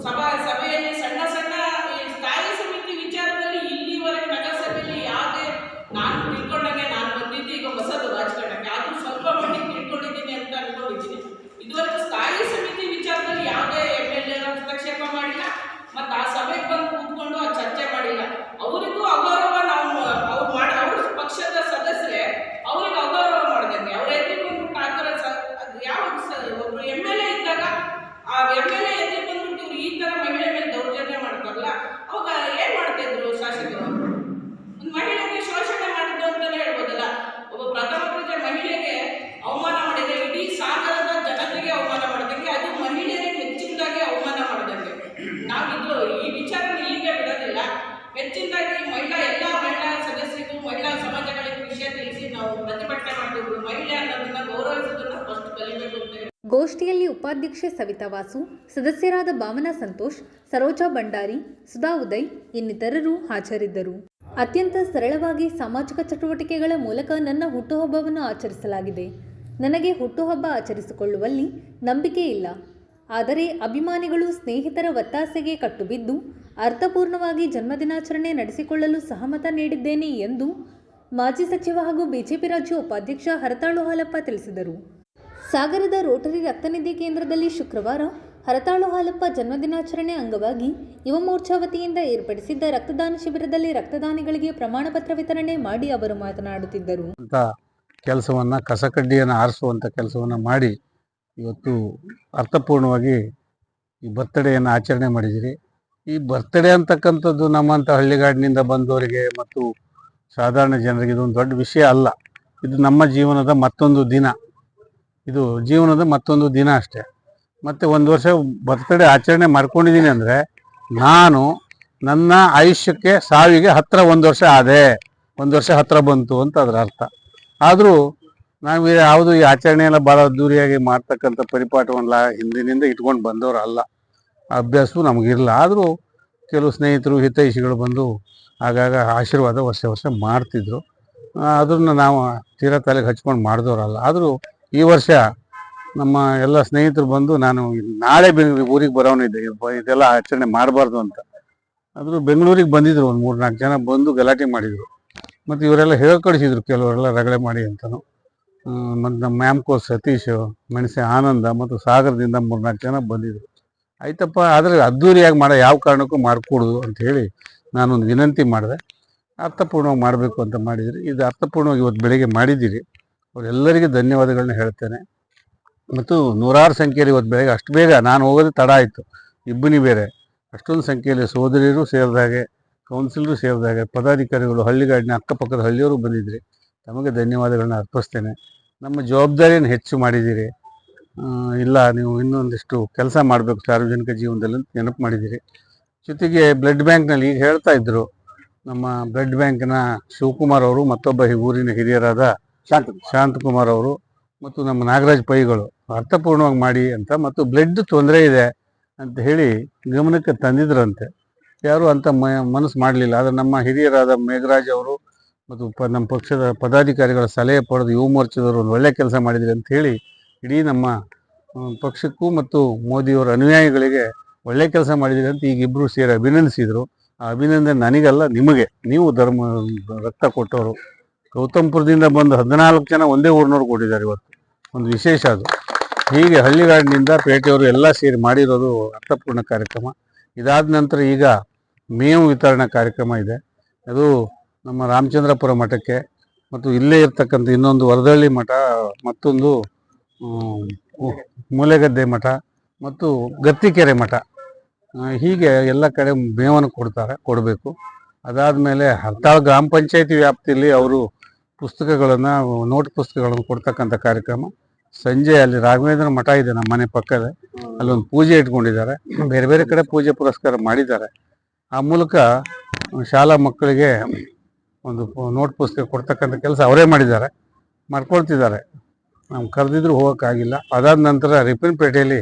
ಸಭೆಯಲ್ಲಿ ಸಣ್ಣ ಸಣ್ಣ ಸ್ಥಾಯಿ ಸಮಿತಿ ವಿಚಾರದಲ್ಲಿ ಇಲ್ಲಿವರೆಗೆ ನಗರಸಭೆಯಲ್ಲಿ ಯಾವುದೇ ನಾನು ತಿಳ್ಕೊಂಡಾಗೆ ನಾನು ಬಂದಿದ್ದು ಈಗ ಹೊಸದು ರಾಜಕಾರಣಕ್ಕೆ, ಆದರೂ ಸ್ವಲ್ಪ ಮಟ್ಟಿಗೆ ತಿಳ್ಕೊಂಡಿದ್ದೀನಿ ಅಂತ ಅನ್ಕೊಂಡಿದ್ದೀನಿ. ಇದುವರೆಗೂ ಸ್ಥಾಯಿ ಸಮಿತಿ ವಿಚಾರದಲ್ಲಿ ಯಾವುದೇ MLA ಹಸ್ತಕ್ಷೇಪ ಮಾಡಿಲ್ಲ, ಮತ್ತು ಆ ಸಭೆಗೆ ಬಂದು ಕೂತ್ಕೊಂಡು ಆ ಚರ್ಚೆ ಮಾಡಿಲ್ಲ. ಅವರಿಗೂ ಅಗೌರವ ಅವ್ರ ಪಕ್ಷದ ಸದಸ್ಯರೇ ಅವ್ರಿಗೆ ಅಗೌರವ ಮಾಡ್ದಂಗೆ ಅವ್ರ ಎದುರು ಬಂದ್ಬಿಟ್ಟು ಆ ಥರ ಯಾವ ಒಬ್ರು MLA ಇದ್ದಾಗ ಆ MLA ಎದುರು ಬಂದ್ಬಿಟ್ಟು ಇವ್ರು ಈ ಥರ ಮಹಿಳೆ ಮೇಲೆ ದೌರ್ಜನ್ಯ ಮಾಡ್ತಾರಲ್ಲ, ಅವಾಗ ಏನು ಮಾಡ್ತಾ ಇದ್ರು ಶಾಸಕರು? ಒಂದು ಮಹಿಳೆಗೆ ಶೋಷಣೆ ಮಾಡಿದ್ದು ಅಂತಲೇ ಹೇಳ್ಬೋದಲ್ಲ. ಒಬ್ಬ ಪ್ರಥಮ ಪ್ರಜೆ ಮಹಿಳೆಗೆ ಅವಮಾನ ಮಾಡಿದ್ರೆ ಇಡೀ ಸಾಗರದ ಜನತೆಗೆ ಅವಮಾನ ಮಾಡಿದಂಗೆ, ಅದು ಮಹಿಳೆಯರಿಗೆ ಹೆಚ್ಚಿನದಾಗಿ ಅವಮಾನ ಮಾಡಿದಂಗೆ. ನಾವಿದು ಈ ವಿಚಾರ ಇಲ್ಲಿಗೆ ಬಿಡೋದಿಲ್ಲ. ಹೆಚ್ಚಿನದಾಗಿ ಎಲ್ಲ ಮಹಿಳಾ ಸದಸ್ಯರಿಗೂ ಮಹಿಳಾ ಸಮಾಜಗಳಿಗೂ ವಿಷಯ ತಿಳಿಸಿ ನಾವು ಪ್ರತಿಭಟನೆ ಮಾಡಬೇಕು. ಮಹಿಳೆ ಅನ್ನೋದನ್ನ ಗೌರವಿಸೋದನ್ನ ಫಸ್ಟ್ ಕಲಿಬೇಕು ಅಂತ ಹೇಳಿ. ಗೋಷ್ಠಿಯಲ್ಲಿ ಉಪಾಧ್ಯಕ್ಷೆ ಸವಿತಾ ವಾಸು, ಸದಸ್ಯರಾದ ಭಾವನಾ ಸಂತೋಷ್, ಸರೋಜಾ ಭಂಡಾರಿ, ಸುಧಾ ಉದಯ್ ಇನ್ನಿತರರು ಹಾಜರಿದ್ದರು. ಅತ್ಯಂತ ಸರಳವಾಗಿ ಸಾಮಾಜಿಕ ಚಟುವಟಿಕೆಗಳ ಮೂಲಕ ನನ್ನ ಹುಟ್ಟುಹಬ್ಬವನ್ನು ಆಚರಿಸಲಾಗಿದೆ. ನನಗೆ ಹುಟ್ಟುಹಬ್ಬ ಆಚರಿಸಿಕೊಳ್ಳುವಲ್ಲಿ ನಂಬಿಕೆ ಇಲ್ಲ. ಆದರೆ ಅಭಿಮಾನಿಗಳು ಸ್ನೇಹಿತರ ಒತ್ತಾಸೆಗೆ ಕಟ್ಟುಬಿದ್ದು ಅರ್ಥಪೂರ್ಣವಾಗಿ ಜನ್ಮದಿನಾಚರಣೆ ನಡೆಸಿಕೊಳ್ಳಲು ಸಹಮತ ನೀಡಿದ್ದೇನೆ ಎಂದು ಮಾಜಿ ಸಚಿವ ಹಾಗೂ ಬಿಜೆಪಿ ರಾಜ್ಯ ಉಪಾಧ್ಯಕ್ಷ ಹರತಾಳು ಹಾಲಪ್ಪ ತಿಳಿಸಿದರು. ಸಾಗರದ ರೋಟರಿ ರಕ್ತನಿಧಿ ಕೇಂದ್ರದಲ್ಲಿ ಶುಕ್ರವಾರ ಹರತಾಳು ಹಾಲಪ್ಪ ಜನ್ಮದಿನಾಚರಣೆ ಅಂಗವಾಗಿ ಯುವ ಮೋರ್ಚಾ ವತಿಯಿಂದ ಏರ್ಪಡಿಸಿದ್ದ ರಕ್ತದಾನ ಶಿಬಿರದಲ್ಲಿ ರಕ್ತದಾನಿಗಳಿಗೆ ಪ್ರಮಾಣ ಪತ್ರ ವಿತರಣೆ ಮಾಡಿ ಅವರು ಮಾತನಾಡುತ್ತಿದ್ದರು. ಕೆಲಸವನ್ನು ಕಸಕಡ್ಡಿಯನ್ನು ಆರಿಸುವಂಥ ಕೆಲಸವನ್ನು ಮಾಡಿ ಇವತ್ತು ಅರ್ಥಪೂರ್ಣವಾಗಿ ಈ ಬರ್ತ್ಡೇಯನ್ನು ಆಚರಣೆ ಮಾಡಿದಿರಿ. ಈ ಬರ್ತ್ಡೇ ಅಂತಕ್ಕಂಥದ್ದು ನಮ್ಮಂಥ ಹಳ್ಳಿಗಾಡಿನಿಂದ ಬಂದವರಿಗೆ ಮತ್ತು ಸಾಧಾರಣ ಜನರಿಗೆ ಇದೊಂದು ದೊಡ್ಡ ವಿಷಯ ಅಲ್ಲ. ಇದು ನಮ್ಮ ಜೀವನದ ಮತ್ತೊಂದು ದಿನ, ಇದು ಜೀವನದ ಮತ್ತೊಂದು ದಿನ ಅಷ್ಟೇ. ಮತ್ತು ಒಂದು ವರ್ಷ ಬರ್ತ್ಡೇ ಆಚರಣೆ ಮಾಡ್ಕೊಂಡಿದ್ದೀನಿ ಅಂದರೆ ನಾನು ನನ್ನ ಆಯುಷ್ಯಕ್ಕೆ ಸಾವಿಗೆ ಹತ್ತಿರ ಒಂದು ವರ್ಷ ಆದೆ, ಒಂದು ವರ್ಷ ಹತ್ತಿರ ಬಂತು ಅಂತ ಅದರ ಅರ್ಥ. ಆದರೂ ನಾವು ಯಾವುದು ಈ ಆಚರಣೆಯೆಲ್ಲ ಭಾಳ ಅದ್ದೂರಿಯಾಗಿ ಮಾಡ್ತಕ್ಕಂಥ ಪರಿಪಾಠವನ್ನೆಲ್ಲ ಹಿಂದಿನಿಂದ ಇಟ್ಕೊಂಡು ಬಂದವರು ಅಲ್ಲ, ಅಭ್ಯಾಸವೂ ನಮಗಿರಲ್ಲ. ಆದರೂ ಕೆಲವು ಸ್ನೇಹಿತರು ಹಿತೈಷಿಗಳು ಬಂದು ಆಗಾಗ ಆಶೀರ್ವಾದ ವರ್ಷ ಮಾಡ್ತಿದ್ರು. ಅದನ್ನು ನಾವು ತೀರಾ ತಲೆಗೆ ಹಚ್ಕೊಂಡು ಮಾಡಿದವರಲ್ಲ. ಆದರೂ ಈ ವರ್ಷ ನಮ್ಮ ಎಲ್ಲ ಸ್ನೇಹಿತರು ಬಂದು ನಾನು ನಾಳೆ ಊರಿಗೆ ಬರೋನಿದ್ದೆ, ಇದೆಲ್ಲ ಆಚರಣೆ ಮಾಡಬಾರ್ದು ಅಂತ. ಆದರೂ ಬೆಂಗಳೂರಿಗೆ ಬಂದಿದ್ರು, ಒಂದು 3-4 ಜನ ಬಂದು ಗಲಾಟೆ ಮಾಡಿದರು. ಮತ್ತು ಇವರೆಲ್ಲ ಹೇಳ್ಕಳಿಸಿದ್ರು, ಕೆಲವರೆಲ್ಲ ರಗಳೆ ಮಾಡಿ ಅಂತಲೂ. ಮತ್ತು ನಮ್ಮ ಮ್ಯಾಮ್ಕೋ ಸತೀಶ್, ಮೆಣಸೆ ಆನಂದ ಮತ್ತು ಸಾಗರದಿಂದ 3-4 ಜನ ಬಂದಿದ್ರು. ಆಯ್ತಪ್ಪ, ಆದರೆ ಅದ್ದೂರಿಯಾಗಿ ಯಾವ ಕಾರಣಕ್ಕೂ ಮಾಡಿಕೊಡೋದು ಅಂತ ಹೇಳಿ ನಾನೊಂದು ವಿನಂತಿ ಮಾಡಿದೆ. ಅರ್ಥಪೂರ್ಣವಾಗಿ ಮಾಡಬೇಕು ಅಂತ ಮಾಡಿದಿರಿ. ಇದು ಅರ್ಥಪೂರ್ಣವಾಗಿ ಇವತ್ತು ಬೆಳಗ್ಗೆ ಮಾಡಿದ್ದೀರಿ. ಅವರೆಲ್ಲರಿಗೂ ಧನ್ಯವಾದಗಳನ್ನ ಹೇಳ್ತೇನೆ. ಮತ್ತು ನೂರಾರು ಸಂಖ್ಯೆಯಲ್ಲಿ ಇವತ್ತು ಬೆಳಗ್ಗೆ ಅಷ್ಟು ಬೇಗ ನಾನು ಹೋಗೋದು ತಡ ಆಯಿತು, ಇಬ್ಬನಿ ಬೇರೆ. ಅಷ್ಟೊಂದು ಸಂಖ್ಯೆಯಲ್ಲಿ ಸೋದರಿಯರು ಸೇರಿದಾಗೆ, ಕೌನ್ಸಿಲರು ಸೇರಿದಾಗೆ, ಪದಾಧಿಕಾರಿಗಳು, ಹಳ್ಳಿಗಾಡಿನ ಅಕ್ಕಪಕ್ಕದ ಹಳ್ಳಿಯವರು ಬಂದಿದ್ರಿ. ತಮಗೆ ಧನ್ಯವಾದಗಳನ್ನ ಅರ್ಪಿಸ್ತೇನೆ. ನಮ್ಮ ಜವಾಬ್ದಾರಿಯನ್ನು ಹೆಚ್ಚು ಮಾಡಿದ್ದೀರಿ. ಇಲ್ಲ, ನೀವು ಇನ್ನೊಂದಿಷ್ಟು ಕೆಲಸ ಮಾಡಬೇಕು ಸಾರ್ವಜನಿಕ ಜೀವನದಲ್ಲಿ ಅಂತ ನೆನಪು ಮಾಡಿದ್ದೀರಿ. ಜೊತೆಗೆ ಬ್ಲಡ್ ಬ್ಯಾಂಕ್ನಲ್ಲಿ ಈಗ ಹೇಳ್ತಾ ಇದ್ದರು, ನಮ್ಮ ಬ್ಲಡ್ ಬ್ಯಾಂಕ್ನ ಶಿವಕುಮಾರ್ ಅವರು, ಮತ್ತೊಬ್ಬ ಊರಿನ ಹಿರಿಯರಾದ ಶಾಂತಕುಮಾರ್ ಅವರು ಮತ್ತು ನಮ್ಮ ನಾಗರಾಜ್ ಪೈಗಳು ಅರ್ಥಪೂರ್ಣವಾಗಿ ಮಾಡಿ ಅಂತ, ಮತ್ತು ಬ್ಲಡ್ ತೊಂದರೆ ಇದೆ ಅಂತ ಹೇಳಿ ಗಮನಕ್ಕೆ ತಂದಿದ್ರಂತೆ. ಯಾರು ಅಂತ ಮನಸ್ಸು ಮಾಡಲಿಲ್ಲ. ಆದರೆ ನಮ್ಮ ಹಿರಿಯರಾದ ಮೇಘರಾಜ್ ಅವರು ಮತ್ತು ನಮ್ಮ ಪಕ್ಷದ ಪದಾಧಿಕಾರಿಗಳ ಸಲಹೆ ಪಡೆದು ಯುವ ಮೋರ್ಚಾದವರು ಒಂದು ಒಳ್ಳೆಯ ಕೆಲಸ ಮಾಡಿದ್ರಿ ಅಂತ ಹೇಳಿ ಇಡೀ ನಮ್ಮ ಪಕ್ಷಕ್ಕೂ ಮತ್ತು ಮೋದಿಯವರ ಅನುಯಾಯಿಗಳಿಗೆ ಒಳ್ಳೆ ಕೆಲಸ ಮಾಡಿದ್ರಿ ಅಂತ ಈಗ ಇಬ್ಬರು ಸೇರಿ ಅಭಿನಂದಿಸಿದರು. ಆ ಅಭಿನಂದನೆ ನನಗಲ್ಲ, ನಿಮಗೆ. ನೀವು ರಕ್ತ ಕೊಟ್ಟವರು. ಗೌತಮ್ಪುರದಿಂದ ಬಂದು 14 ಜನ ಒಂದೇ ಊರಿನವ್ರು ಕೊಟ್ಟಿದ್ದಾರೆ. ಇವತ್ತು ಒಂದು ವಿಶೇಷ ಅದು. ಹೀಗೆ ಹಳ್ಳಿಗಾಡಿನಿಂದ ಪೇಟೆಯವರು ಎಲ್ಲ ಸೇರಿ ಮಾಡಿರೋದು ಅರ್ಥಪೂರ್ಣ ಕಾರ್ಯಕ್ರಮ. ಇದಾದ ನಂತರ ಈಗ ಮೇವು ವಿತರಣಾ ಕಾರ್ಯಕ್ರಮ ಇದೆ. ಅದು ನಮ್ಮ ರಾಮಚಂದ್ರಪುರ ಮಠಕ್ಕೆ ಮತ್ತು ಇಲ್ಲೇ ಇರ್ತಕ್ಕಂಥ ಇನ್ನೊಂದು ವರದಹಳ್ಳಿ ಮಠ, ಮತ್ತೊಂದು ಮೂಲೆಗದ್ದೆ ಮಠ ಮತ್ತು ಗತ್ತಿಕೆರೆ ಮಠ, ಹೀಗೆ ಎಲ್ಲ ಕಡೆ ಮೇವನ್ನು ಕೊಡಬೇಕು. ಅದಾದಮೇಲೆ ಹರ್ತಾಳ್ ಗ್ರಾಮ ಪಂಚಾಯತಿ ವ್ಯಾಪ್ತಿಯಲ್ಲಿ ಅವರು ಪುಸ್ತಕಗಳನ್ನು, ನೋಟ್ ಪುಸ್ತಕಗಳನ್ನು ಕೊಡ್ತಕ್ಕಂಥ ಕಾರ್ಯಕ್ರಮ. ಸಂಜೆ ಅಲ್ಲಿ ರಾಘವೇಂದ್ರ ಮಠ ಇದೆ ನಮ್ಮ ಮನೆ ಪಕ್ಕದ, ಅಲ್ಲೊಂದು ಪೂಜೆ ಇಟ್ಕೊಂಡಿದ್ದಾರೆ. ಬೇರೆ ಬೇರೆ ಕಡೆ ಪೂಜೆ ಪುರಸ್ಕಾರ ಮಾಡಿದ್ದಾರೆ. ಆ ಮೂಲಕ ಶಾಲಾ ಮಕ್ಕಳಿಗೆ ಒಂದು ನೋಟ್ ಪುಸ್ತಕ ಕೊಡ್ತಕ್ಕಂಥ ಕೆಲಸ ಅವರೇ ಮಾಡ್ಕೊಳ್ತಿದ್ದಾರೆ. ನಾವು ಕರೆದಿದ್ರು ಹೋಗೋಕ್ಕಾಗಿಲ್ಲ. ಅದಾದ ನಂತರ ರಿಪ್ಪನ್ಪೇಟೆಯಲ್ಲಿ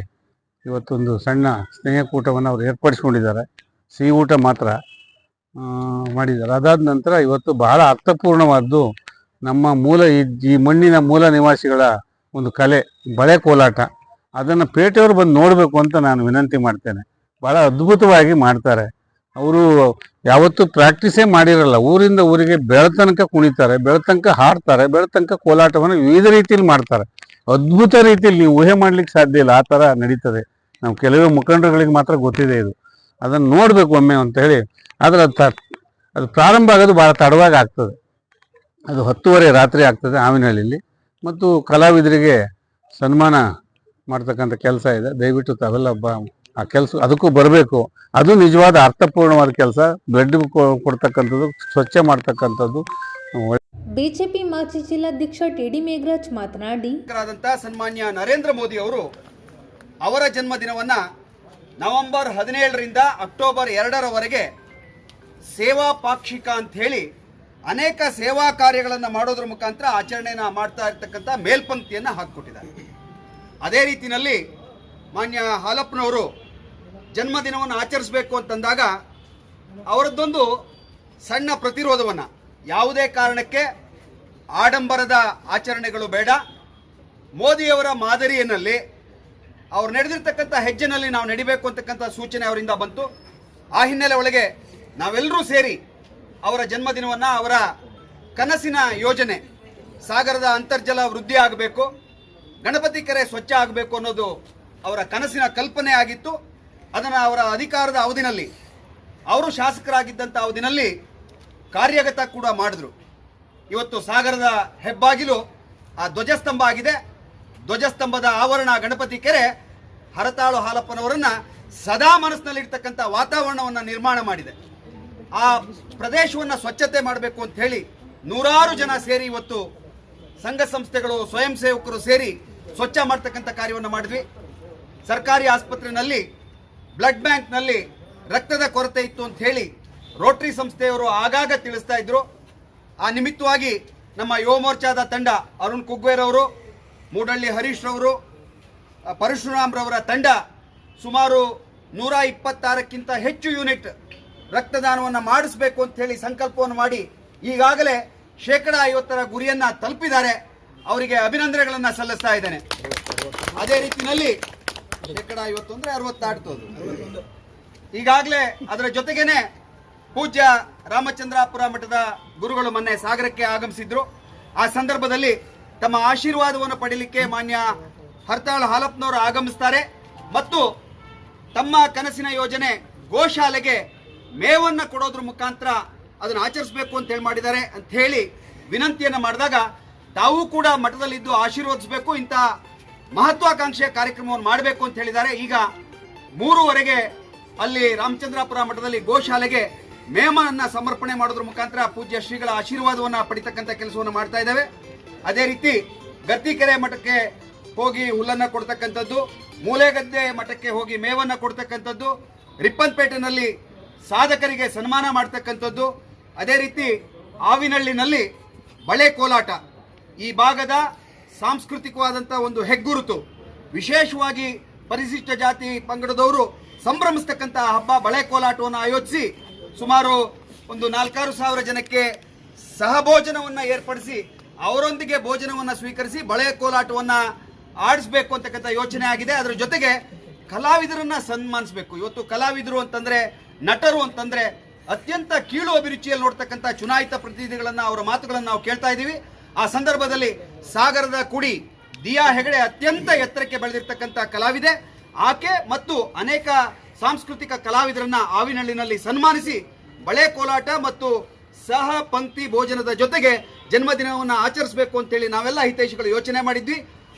ಇವತ್ತೊಂದು ಸಣ್ಣ ಸ್ನೇಹಕೂಟವನ್ನು ಅವರು ಏರ್ಪಡಿಸ್ಕೊಂಡಿದ್ದಾರೆ. ಸಿಹಿ ಊಟ ಮಾತ್ರ ಮಾಡಿದ್ದಾರೆ. ಅದಾದ ನಂತರ ಇವತ್ತು ಬಹಳ ಅರ್ಥಪೂರ್ಣವಾದ್ದು ನಮ್ಮ ಈ ಮಣ್ಣಿನ ಮೂಲ ನಿವಾಸಿಗಳ ಒಂದು ಕಲೆ, ಬಳೆ ಕೋಲಾಟ. ಅದನ್ನು ಪೇಟೆಯವರು ಬಂದು ನೋಡಬೇಕು ಅಂತ ನಾನು ವಿನಂತಿ ಮಾಡ್ತೇನೆ. ಭಾಳ ಅದ್ಭುತವಾಗಿ ಮಾಡ್ತಾರೆ. ಅವರು ಯಾವತ್ತೂ ಪ್ರಾಕ್ಟೀಸೇ ಮಾಡಿರಲ್ಲ. ಊರಿಂದ ಊರಿಗೆ ಬೆಳತನಕ ಕುಣಿತಾರೆ, ಬೆಳತನಕ ಹಾಡ್ತಾರೆ, ಬೆಳತನಕ ಕೋಲಾಟವನ್ನು ವಿವಿಧ ರೀತಿಯಲ್ಲಿ ಮಾಡ್ತಾರೆ. ಅದ್ಭುತ ರೀತಿಯಲ್ಲಿ ನೀವು ಊಹೆ ಮಾಡ್ಲಿಕ್ಕೆ ಸಾಧ್ಯ ಇಲ್ಲ, ಆ ಥರ ನಡೀತದೆ. ನಾವು ಕೆಲವೇ ಮುಖಂಡರುಗಳಿಗೆ ಮಾತ್ರ ಗೊತ್ತಿದೆ ಇದು. ಅದನ್ನು ನೋಡಬೇಕು ಒಮ್ಮೆ ಅಂತ ಹೇಳಿ. ಆದರೆ ಅದು ಪ್ರಾರಂಭ ಆಗೋದು ಭಾಳ ತಡವಾಗಿ ಆಗ್ತದೆ. ಅದು 10:30 ರಾತ್ರಿ ಆಗ್ತದೆ ಆವಿನಹಳ್ಳಿಯಲ್ಲಿ. ಮತ್ತು ಕಲಾವಿದರಿಗೆ ಸನ್ಮಾನ ಮಾಡ್ತಕ್ಕಂಥ ಕೆಲಸ ಇದೆ. ದಯವಿಟ್ಟು ತಾವೆಲ್ಲ ಆ ಕೆಲಸ ಅದಕ್ಕೂ ಬರಬೇಕು. ಅದು ನಿಜವಾದ ಅರ್ಥಪೂರ್ಣವಾದ ಕೆಲಸ. ಬ್ಲಡ್ ಕೊಡ್ತಕ್ಕಂಥದ್ದು, ಸ್ವಚ್ಛ ಮಾಡ್ತಕ್ಕಂಥದ್ದು. ಬಿಜೆಪಿ ಮಾಜಿ ಜಿಲ್ಲಾಧ್ಯಕ್ಷ ಟಿ.ಡಿ. ಮೇಘರಾಜ್ ಮಾತನಾಡಿ, ಸನ್ಮಾನ್ಯ ನರೇಂದ್ರ ಮೋದಿ ಅವರು ಅವರ ಜನ್ಮದಿನವನ್ನು ನವೆಂಬರ್ 17ರಿಂದ ಅಕ್ಟೋಬರ್ 2ರವರೆಗೆ ಸೇವಾ ಪಾಕ್ಷಿಕ ಅಂತ ಹೇಳಿ ಅನೇಕ ಸೇವಾ ಕಾರ್ಯಗಳನ್ನು ಮಾಡೋದ್ರ ಮುಖಾಂತರ ಆಚರಣೆಯನ್ನು ಮಾಡ್ತಾ ಇರ್ತಕ್ಕಂಥ ಮೇಲ್ಪಂಕ್ತಿಯನ್ನು ಹಾಕಿಕೊಟ್ಟಿದ್ದಾರೆ. ಅದೇ ರೀತಿಯಲ್ಲಿ ಮಾನ್ಯ ಹಾಲಪ್ಪನವರು ಜನ್ಮದಿನವನ್ನು ಆಚರಿಸಬೇಕು ಅಂತಂದಾಗ ಅವರದ್ದೊಂದು ಸಣ್ಣ ಪ್ರತಿರೋಧವನ್ನು, ಯಾವುದೇ ಕಾರಣಕ್ಕೆ ಆಡಂಬರದ ಆಚರಣೆಗಳು ಬೇಡ, ಮೋದಿಯವರ ಮಾದರಿಯಲ್ಲಿ ಅವ್ರು ನಡೆದಿರ್ತಕ್ಕಂಥ ಹೆಜ್ಜೆನಲ್ಲಿ ನಾವು ನಡಿಬೇಕು ಅಂತಕ್ಕಂಥ ಸೂಚನೆ ಅವರಿಂದ ಬಂತು. ಆ ಹಿನ್ನೆಲೆ ಒಳಗೆ ನಾವೆಲ್ಲರೂ ಸೇರಿ ಅವರ ಜನ್ಮದಿನವನ್ನು, ಅವರ ಕನಸಿನ ಯೋಜನೆ ಸಾಗರದ ಅಂತರ್ಜಲ ವೃದ್ಧಿ ಆಗಬೇಕು, ಗಣಪತಿ ಕೆರೆ ಸ್ವಚ್ಛ ಆಗಬೇಕು ಅನ್ನೋದು ಅವರ ಕನಸಿನ ಕಲ್ಪನೆ ಆಗಿತ್ತು. ಅದನ್ನು ಅವರ ಅಧಿಕಾರದ ಅವಧಿನಲ್ಲಿ, ಅವರು ಶಾಸಕರಾಗಿದ್ದಂಥ ಅವಧಿನಲ್ಲಿ ಕಾರ್ಯಗತ ಕೂಡ ಮಾಡಿದ್ರು. ಇವತ್ತು ಸಾಗರದ ಹೆಬ್ಬಾಗಿಲು ಆ ಧ್ವಜಸ್ತಂಭ ಆಗಿದೆ. ಧ್ವಜಸ್ತಂಭದ ಆವರಣ ಗಣಪತಿ ಕೆರೆ ಹರತಾಳು ಹಾಲಪ್ಪನವರನ್ನ ಸದಾ ಮನಸ್ಸಿನಲ್ಲಿರ್ತಕ್ಕಂಥ ವಾತಾವರಣವನ್ನು ನಿರ್ಮಾಣ ಮಾಡಿದೆ. ಆ ಪ್ರದೇಶವನ್ನು ಸ್ವಚ್ಛತೆ ಮಾಡಬೇಕು ಅಂತ ಹೇಳಿ ನೂರಾರು ಜನ ಸೇರಿ ಇವತ್ತು ಸಂಘ ಸಂಸ್ಥೆಗಳು, ಸ್ವಯಂ ಸೇವಕರು ಸೇರಿ ಸ್ವಚ್ಛ ಮಾಡ್ತಕ್ಕಂಥ ಕಾರ್ಯವನ್ನು ಮಾಡಿದ್ವಿ. ಸರ್ಕಾರಿ ಆಸ್ಪತ್ರೆಯಲ್ಲಿ ಬ್ಲಡ್ ಬ್ಯಾಂಕ್ನಲ್ಲಿ ರಕ್ತದ ಕೊರತೆ ಇತ್ತು ಅಂತ ಹೇಳಿ ರೋಟರಿ ಸಂಸ್ಥೆಯವರು ಆಗಾಗ ತಿಳಿಸ್ತಾ ಇದ್ರು. ಆ ನಿಮಿತ್ತವಾಗಿ ನಮ್ಮ ಯುವ ಮೋರ್ಚಾದ ತಂಡ, ಅರುಣ್ ಕುಗ್ವೇರವರು, ಮೂಡಳ್ಳಿ ಹರೀಶ್ ರವರು, ಪರಶುರಾಮ್ರವರ ತಂಡ ಸುಮಾರು 126ಕ್ಕಿಂತ ಹೆಚ್ಚು ಯೂನಿಟ್ ರಕ್ತದಾನವನ್ನು ಮಾಡಿಸಬೇಕು ಅಂತ ಹೇಳಿ ಸಂಕಲ್ಪವನ್ನು ಮಾಡಿ ಈಗಾಗಲೇ 50% ಗುರಿಯನ್ನು ತಲುಪಿದ್ದಾರೆ. ಅವರಿಗೆ ಅಭಿನಂದನೆಗಳನ್ನು ಸಲ್ಲಿಸ್ತಾ ಇದ್ದೇನೆ. ಅದೇ ರೀತಿಯಲ್ಲಿ ಶೇಕಡ 50 ಅಂದ್ರೆ 60 ದಾಟ್ತೋದು. ಈಗಾಗಲೇ ಅದರ ಜೊತೆಗೇನೆ ಪೂಜ್ಯ ರಾಮಚಂದ್ರಾಪುರ ಮಠದ ಗುರುಗಳು ಮೊನ್ನೆ ಸಾಗರಕ್ಕೆ ಆಗಮಿಸಿದ್ರು. ಆ ಸಂದರ್ಭದಲ್ಲಿ ತಮ್ಮ ಆಶೀರ್ವಾದವನ್ನು ಪಡೆಯಲಿಕ್ಕೆ ಮಾನ್ಯ ಹರ್ತಾಳ್ ಹಾಲಪ್ಪನವರು ಆಗಮಿಸ್ತಾರೆ ಮತ್ತು ತಮ್ಮ ಕನಸಿನ ಯೋಜನೆ ಗೋಶಾಲೆಗೆ ಮೇವನ್ನ ಕೊಡೋದ್ರ ಮುಖಾಂತರ ಅದನ್ನು ಆಚರಿಸಬೇಕು ಅಂತ ಹೇಳಿ ಮಾಡಿದ್ದಾರೆ ಅಂತ ಹೇಳಿ ವಿನಂತಿಯನ್ನು ಮಾಡಿದಾಗ ತಾವು ಕೂಡ ಮಠದಲ್ಲಿದ್ದು ಆಶೀರ್ವದಿಸಬೇಕು, ಇಂಥ ಮಹತ್ವಾಕಾಂಕ್ಷೆಯ ಕಾರ್ಯಕ್ರಮವನ್ನು ಮಾಡಬೇಕು ಅಂತ ಹೇಳಿದ್ದಾರೆ. ಈಗ 3:15 ಅಲ್ಲಿ ರಾಮಚಂದ್ರಾಪುರ ಮಠದಲ್ಲಿ ಗೋಶಾಲೆಗೆ ಮೇಮನ್ನ ಸಮರ್ಪಣೆ ಮಾಡೋದ್ರ ಮುಖಾಂತರ ಪೂಜ್ಯ ಶ್ರೀಗಳ ಆಶೀರ್ವಾದವನ್ನು ಪಡಿತಕ್ಕಂಥ ಕೆಲಸವನ್ನು ಮಾಡ್ತಾ ಇದ್ದೇವೆ. ಅದೇ ರೀತಿ ಗತ್ತಿಕೆರೆ ಮಠಕ್ಕೆ ಹೋಗಿ ಹುಲ್ಲನ್ನ ಕೊಡ್ತಕ್ಕಂಥದ್ದು, ಮೂಲೆಗದ್ದೆ ಮಠಕ್ಕೆ ಹೋಗಿ ಮೇವನ್ನ ಕೊಡ್ತಕ್ಕಂಥದ್ದು, ರಿಪ್ಪನ್ಪೇಟೆನಲ್ಲಿ ಸಾಧಕರಿಗೆ ಸನ್ಮಾನ ಮಾಡ್ತಕ್ಕಂಥದ್ದು, ಅದೇ ರೀತಿ ಆವಿನಹಳ್ಳಿನಲ್ಲಿ ಬಳೆ ಕೋಲಾಟ ಈ ಭಾಗದ ಸಾಂಸ್ಕೃತಿಕವಾದಂಥ ಒಂದು ಹೆಗ್ಗುರುತು. ವಿಶೇಷವಾಗಿ ಪರಿಶಿಷ್ಟ ಜಾತಿ ಪಂಗಡದವರು ಸಂಭ್ರಮಿಸ್ತಕ್ಕಂಥ ಹಬ್ಬ ಬಳೆ ಕೋಲಾಟವನ್ನು ಆಯೋಜಿಸಿ ಸುಮಾರು ಒಂದು 4-6 ಸಾವಿರ ಜನಕ್ಕೆ ಸಹಭೋಜನವನ್ನು ಏರ್ಪಡಿಸಿ ಅವರೊಂದಿಗೆ ಭೋಜನವನ್ನು ಸ್ವೀಕರಿಸಿ ಬಳೆ ಕೋಲಾಟವನ್ನು ಆಡಿಸ್ಬೇಕು ಅಂತಕ್ಕಂಥ ಯೋಚನೆ ಆಗಿದೆ. ಅದರ ಜೊತೆಗೆ ಕಲಾವಿದರನ್ನ ಸನ್ಮಾನಿಸಬೇಕು. ಇವತ್ತು ಕಲಾವಿದರು ಅಂತಂದ್ರೆ, ನಟರು ಅಂತಂದ್ರೆ ಅತ್ಯಂತ ಕೀಳು ಅಭಿರುಚಿಯಲ್ಲಿ ನೋಡ್ತಕ್ಕಂಥ ಚುನಾಯಿತ ಪ್ರತಿನಿಧಿಗಳನ್ನ, ಅವರ ಮಾತುಗಳನ್ನು ನಾವು ಕೇಳ್ತಾ ಇದ್ದೀವಿ. ಆ ಸಂದರ್ಭದಲ್ಲಿ ಸಾಗರದ ಕುಡಿ ದಿಯಾ ಹೆಗಡೆ ಅತ್ಯಂತ ಎತ್ತರಕ್ಕೆ ಬೆಳೆದಿರ್ತಕ್ಕಂಥ ಕಲಾವಿದೆ. ಆಕೆ ಮತ್ತು ಅನೇಕ ಸಾಂಸ್ಕೃತಿಕ ಕಲಾವಿದರನ್ನ ಆವಿನಹಳ್ಳಿನಲ್ಲಿ ಸನ್ಮಾನಿಸಿ ಬಳೆ ಕೋಲಾಟ ಮತ್ತು ಸಹ ಪಂಕ್ತಿ ಭೋಜನದ ಜೊತೆಗೆ ಜನ್ಮದಿನವನ್ನು ಆಚರಿಸಬೇಕು ಅಂತೇಳಿ ನಾವೆಲ್ಲ ಹಿತೈಷಿಗಳು ಯೋಚನೆ ಮಾಡಿದ್ವಿ.